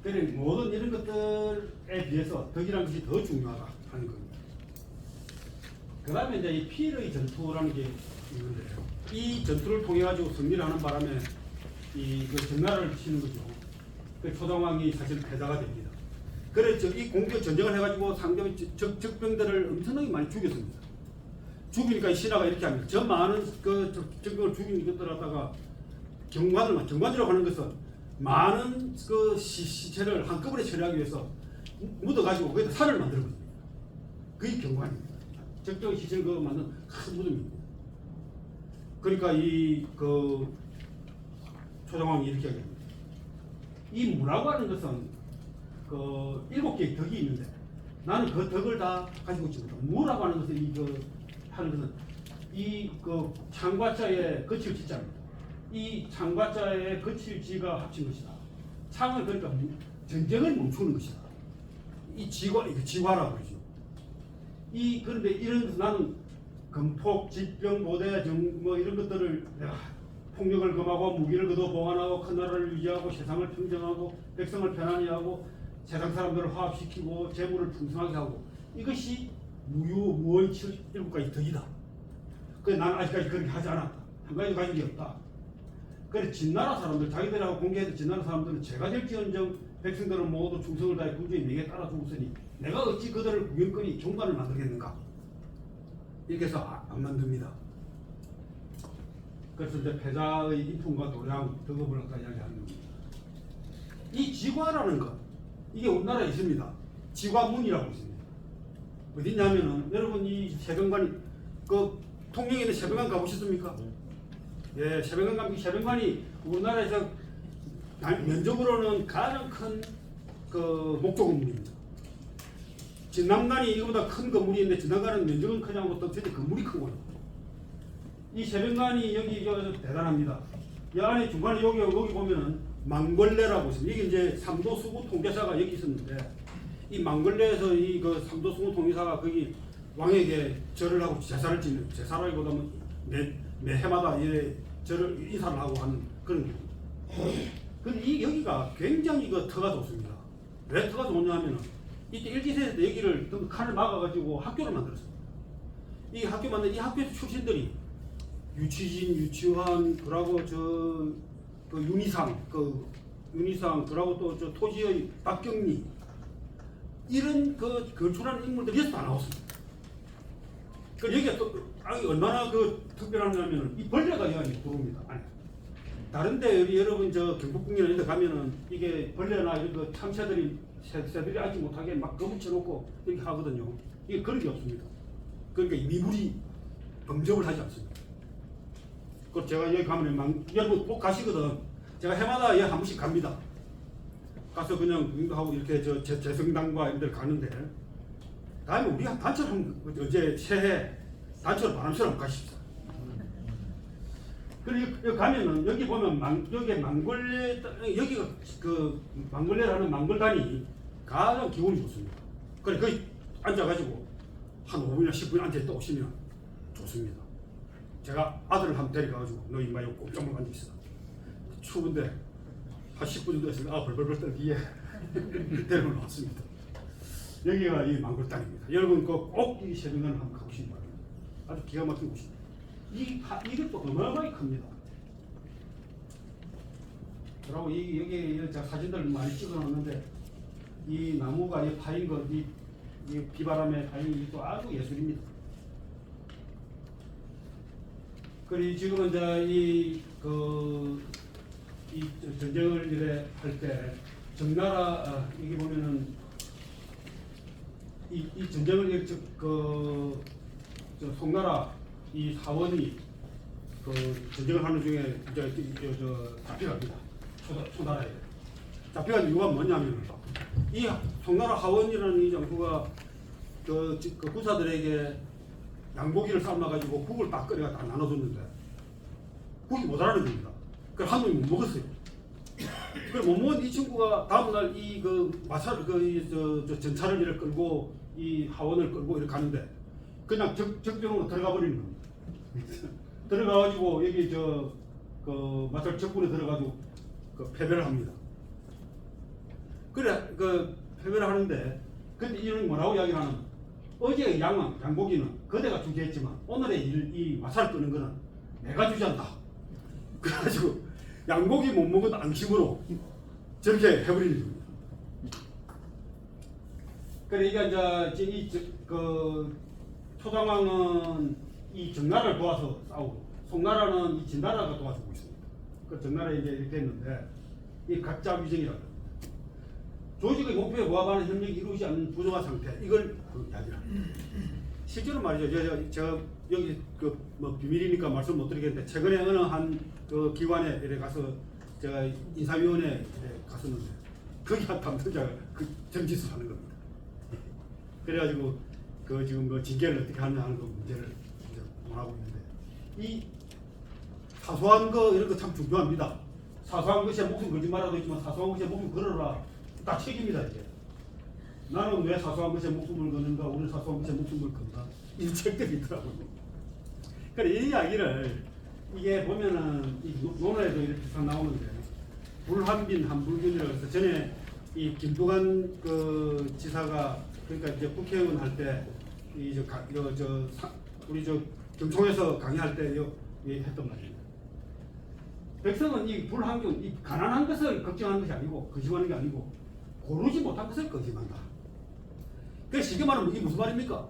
그래, 모든 이런 것들에 비해서 덕이라는 것이 더 중요하다 하는 겁니다. 그 다음에 이제 이 필의 전투라는 게 있는데요. 이 전투를 통해 가지고 승리를 하는 바람에 그 전나라를 치는 거죠. 그 초당왕이 사실 패자가 됩니다. 그래서 이 공격 전쟁을 해가지고 상대의 적병들을 엄청나게 많이 죽였습니다. 죽이니까 신하가 이렇게 합니다. 저 많은 그 적병을 죽인 것들 갖다가 경관이라고 하는 것은 많은 그 시체를 한꺼번에 처리하기 위해서 묻어가지고 거기다 산을 만들거든요. 그게 경관입니다. 적병 시체를 만든 큰 무덤입니다. 그러니까 그 초당왕이 이렇게 하겠습니다. 이 무라고 하는 것은 그 7개의 덕이 있는데 나는 그 덕을 다 가지고 있습니다. 무라고 하는 것은 하는 것은 그 창과자의 거칠 지자입니다. 이 창과자의 거칠 지가 합친 것이다. 창은 그러니까 전쟁을 멈추는 것이다. 이 지과라고 그러죠. 그런데 이런 나는 건폭,疾병, 보대, 뭐 이런 것들을 폭력을 금하고 무기를 거둬 보완하고 큰 나라를 유지하고 세상을 평정하고 백성을 편안히 하고 세상 사람들을 화합시키고 재물을 풍성하게 하고 이것이 무의 7가지 덕이다. 그래 나는 아직까지 그렇게 하지 않았다. 한 가지 가진 게 없다. 그래 진나라 사람들 자기들하고 공개해도 진나라 사람들은 제가 될지언정 백성들은 모두 충성을 다해 군주의 명에 따라 죽었으니 내가 어찌 그들을 구경거리 종관을 만들겠는가. 이렇게 해서 안 만듭니다. 그래서 이제 패자의 인품과 도량, 덕업을 아까 이야기하는 겁니다. 이 지과라는 것, 이게 우리나라에 있습니다. 지과문이라고 있습니다. 어디냐면은 여러분 이 세병관이 그 통영에 있는 세병관 가보셨습니까? 예, 세병관이 우리나라에서 면적으로는 가장 큰 그 목조 건물입니다. 진남관이 이거보다 큰 건물이 있는데 진남관은 면적은 크지 않고 덩치인데 건물이 크고요. 이 세병관이 여기 대단합니다. 이 안에 중간에 여기 보면은 망걸레라고 있습니다. 이게 이제 삼도수구 통제사가 여기 있었는데 이 망걸레에서 이 그 삼도수구 통제사가 거기 왕에게 절을 하고 제사를 지는 제사라기보다는 매 해마다 절을 인사를 하고 하는 그런 겁니다. 근데 이 여기가 굉장히 그 터가 좋습니다. 왜 터가 좋냐면은 이때 일기세대 때 여기를 칸을 막아가지고 학교를 만들었습니다. 이 학교 만든 이 학교 출신들이 유치진, 유치환, 그러고 그 윤희상, 그러고 또 저 토지의 박경리 이런 그 걸출한 인물들이 여기서 다 나왔습니다. 그 여기가 또 얼마나 그 특별하냐면은 이 벌레가 여기 들어옵니다. 아니. 다른데 여러분 저 경복궁이나 이런 데 가면은 이게 벌레나 이런 그 참새들이 새들이 알지 못하게 막 거묻혀놓고 이렇게 하거든요. 이게 그런 게 없습니다. 그러니까 미물이 범접을 하지 않습니다. 그 제가 여기 가면 여러분 꼭 가시거든. 제가 해마다 여기 한 번씩 갑니다. 가서 그냥 하고 이렇게 저 재성당과 이런 데를 가는데 다음에 우리 단체로 어제 새해 단체로 바람새로 한번 가십시오. 그리고 여기 가면은 여기 보면 여기 망걸레 여기가 그 망걸레라는 망걸단이 가장 기분이 좋습니다. 그래 거기 앉아가지고 한 5분이나 10분 앉아있다 오시면 좋습니다. 제가 아들을 한번 데려가가지고 너 임마 여기 꼼짝만 앉아있어. 추운데 한 10분 정도 했으면 벌벌벌 떨기에 데리고 나왔습니다. 여기가 이 망걸단입니다. 여러분 꼭 이 세종관을 한번 가보시기 바랍니다. 아주 기가 막힌 곳입니다. 이것도 어마어마하게 큽니다. 그리고 여기 사진들 많이 찍어놨는데 이 나무가 이 파인 거, 이 비바람에 파인 것도 아주 예술입니다. 그리고 지금은 이제 이 전쟁을 이래 할 때 정나라 여기 보면은 이 전쟁을 저 송나라 이 사원이 그 전쟁을 하는 중에 잡혀갑니다. 초나라에 잡혀간 이유가 뭐냐면 이 송나라 하원이라는 이 장수가 그 군사들에게 양고기를 삶아가지고 국을 딱 끓여가 다 나눠줬는데 국이 모자라는 겁니다. 그걸 한 놈이 못 먹었어요. 그걸 못 먹은 이 친구가 다음날 전차를 이렇게 끌고 이 하원을 끌고 이렇게 가는데 그냥 적정으로 들어가 버리는 겁니다. 들어가가지고 여기 마찰 적군에 들어가지고 패배를 합니다. 그래 패배를 하는데 근데 이런 뭐라고 이야기를 하는 어제의 양고기는 그대가 주게 했지만 오늘의 이 마찰을 끄는 거는 내가 주지 않다. 그래가지고 양고기 못 먹은 앙심으로 저렇게 해버리는 겁니다. 그래 이게 이제 초장왕은 이 정나라를 도와서 싸우고 송나라는 이 진나라가 도와주고 있습니다. 그 정나라에 이제 이렇게 했는데 이 가짜 위정이라고 조직의 목표에 부합하는 협력이 이루어지지 않는 부정한 상태 이걸 이야기를 합니다. 실제로 말이죠. 제가 여기 뭐 비밀이니까 말씀 못 드리겠는데 최근에 어느 한 기관에 이래 가서 제가 인사위원회에 갔었는데 거기 한 담당자가 정짓을 하는 겁니다. 그래가지고 지금 징계를 어떻게 하느냐 하는 문제를 이제 논하고 있는데 이 사소한 거 이런 거 참 중요합니다. 사소한 것에 목숨 걸지 말아도 있지만 사소한 것에 목숨 걸어라 다 책임이다 이게. 나는 왜 사소한 것에 목숨을 거는가 우리 사소한 것에 목숨을 건다 이 책들이 있더라고요. 그래 이 이야기를 이게 보면은 이 논어에도 이렇게 딱 나오는데 불한빈 한불균이라고 해서 전에 이 김두관 그 지사가 그러니까 이제 국회의원 할 때 우리 저 경총에서 강의할 때 했던 말입니다. 백성은 이 불한균, 이 가난한 것을 걱정하는 것이 아니고 거심하는 게 아니고 고르지 못한 것을 거심한다. 그 쉽게 말하면 이게 무슨 말입니까?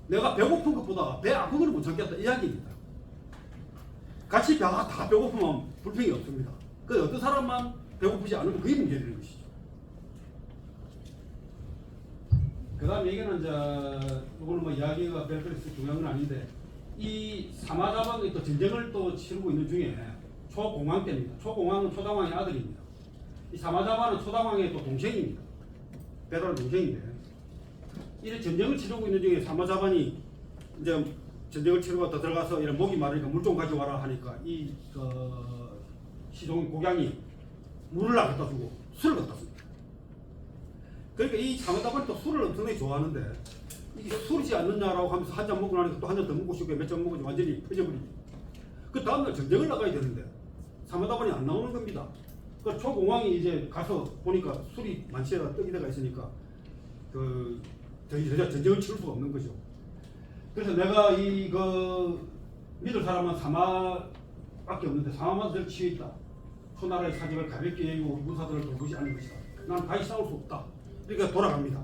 내가 배고픈 것보다 배 아픈 걸 못 참겠다 이 이야기입니다. 같이 배가 다 배고프면 불평이 없습니다. 그 어떤 사람만 배고프지 않으면 그게 문제되는 것이죠. 그 다음 얘기는 이제 이거는 뭐 이야기가 별도로 중요한 건 아닌데 이 사마자방이 또 전쟁을 또 치르고 있는 중에 초공황 때입니다. 초공황은 초당왕의 아들입니다. 이 사마자방은 초당왕의 또 동생입니다. 베드로의 동생인데 이 전쟁을 치르고 있는 중에 사마자반이 이제 전쟁을 치르고 더 들어가서 이런 목이 마르니까 물 좀 가져와라 하니까 이 시종 고향이 물을 안 갖다 주고 술을 갖다 줍니다. 그러니까 이 사마자반이 또 술을 엄청나게 좋아하는데 이게 술이지 않느냐라고 하면서 한 잔 먹고 나니까 또 한 잔 더 먹고 싶고 몇 잔 먹으니 완전히 퍼져버립니다. 그 다음날 전쟁을 나가야 되는데 사마자반이 안 나오는 겁니다. 그 초공황이 이제 가서 보니까 술이 만취해가 떡이 돼가 있으니까 전쟁을 치를 수가 없는 거죠. 그래서 내가 믿을 사람은 사마밖에 없는데 사마마다 늘 치여 있다. 초나라의 사직을 가볍게 여기고 무사들을 돌보지 않는 것이다. 난 다시 싸울 수 없다. 그러니까 돌아갑니다.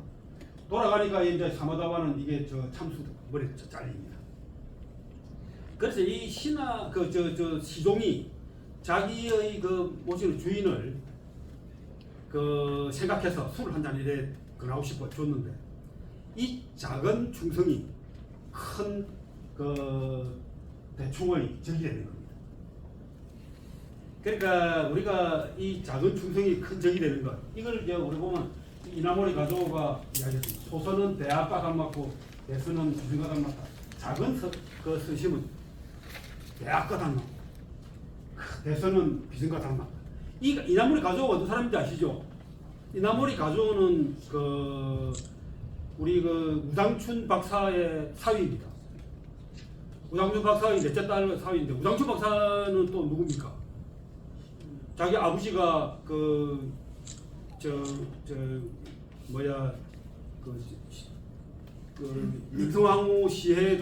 돌아가니까 이제 사마다바는 이게 참수 머리 잘립니다. 그래서 이 시종이 자기의 모시는 주인을 생각해서 술을 한 잔 이래 권하고 싶어 줬는데 이 작은 충성이 큰 대충의 적이 되는 겁니다. 그러니까 우리가 이 작은 충성이 큰 적이 되는 것 이걸 이제 우리 보면 이나모리 가조가 이야기했습니다. 소선은 대학과 닮았고 대선은 비승과 닮았다. 작은 스심은 대학과 닮았고 대선은 비승과 닮았다. 이나모리 가조가 어떤 사람인지 아시죠? 이나모리 가조는 우리 우장춘 박사의 사위입니다. 우장춘 박사의 넷째 딸 사위인데 우장춘 박사는 또 누굽니까? 자기 아버지가 민성황후 시해에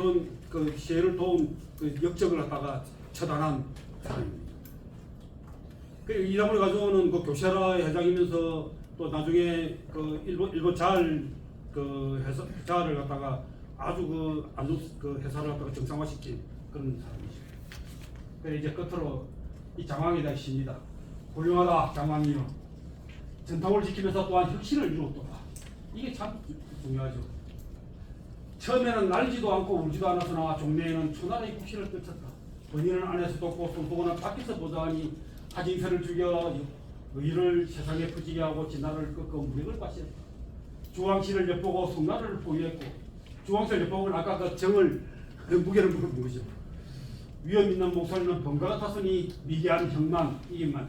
시해를 도운 역적을 갖다가 처단한 사람입니다. 그리고 이나모리 가조는 교세라의 회장이면서 또 나중에 일본 자를 자를 갖다가 아주 회사를 갖다가 정상화시킨 그런 사람이죠. 그래서 이제 끝으로 이 장왕에 대한 시입니다. 훌륭하다 장왕이여. 전통을 지키면서 또한 혁신을 이루었도다. 이게 참 중요하죠. 처음에는 날지도 않고 울지도 않았으나 종래에는 초나라의 국시를 떨쳤다. 본인은 안에서 돕고 손수건은 밖에서 보다하니 하진세를 죽여 의를 세상에 퍼지게 하고 진나라를 꺾어 무력을 과시했다. 주왕씨를 엿보고 송나라를 포위했고 주왕씨를 엿보고 아까 정을 무게를 물어본 거죠. 위험 있는 목소리는 번가 같았으니 미개한 형만 이게 맞아.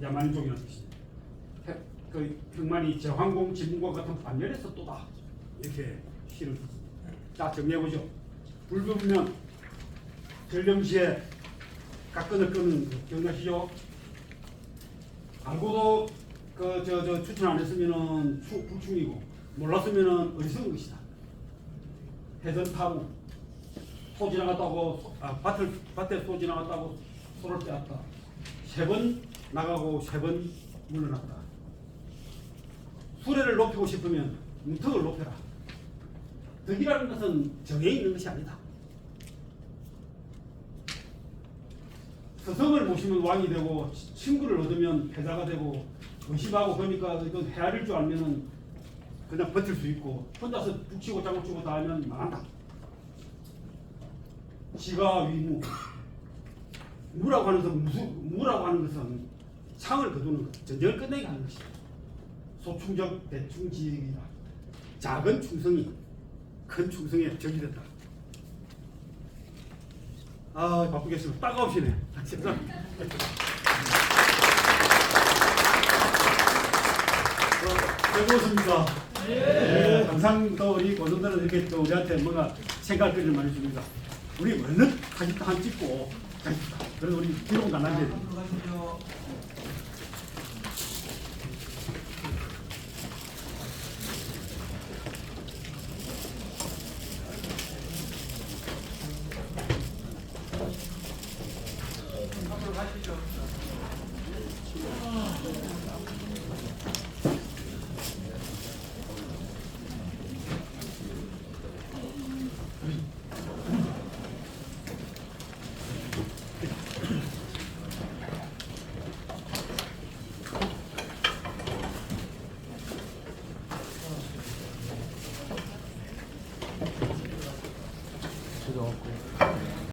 야만족이라는 뜻입니다. 형만이 제황공 지붕과 같은 반열에서 또다 이렇게 시를 썼습니다. 자 정리해보죠. 불교면 전령시에 각건을 끄는 기억나시죠? 알고도 추천 안 했으면은 불충이고 몰랐으면은 어리석은 것이다. 해전타루 소 지나갔다고 밭에 소 지나갔다고 소를 빼앗다. 3번 나가고 3번 물러났다. 수레를 높이고 싶으면 문턱을 높여라. 덕이라는 것은 정해 있는 것이 아니다. 스승을 모시면 왕이 되고 친구를 얻으면 패자가 되고 의심하고 그러니까 헤아릴 줄 알면은 그냥 버틸 수 있고 혼자서 북치고 장구치고 다 하면 망한다. 지가 위무 무라고 하는 것은 창을 거두는 것, 전쟁을 끝내게 하는 것이다. 소충적 대충지이다. 작은 충성이 큰 충성에 적이 된다. 바쁘겠습니다. 따가우시네. 죄송합니다. 즐거웠습니다. 네, 항상 또 우리 고등들은 이렇게 또 우리한테 뭔가 생각거리를 많이 줍니다. 우리 얼른 사진 한 찍고 가십시다. 그래서 우리 기록 안 하게 됩니다.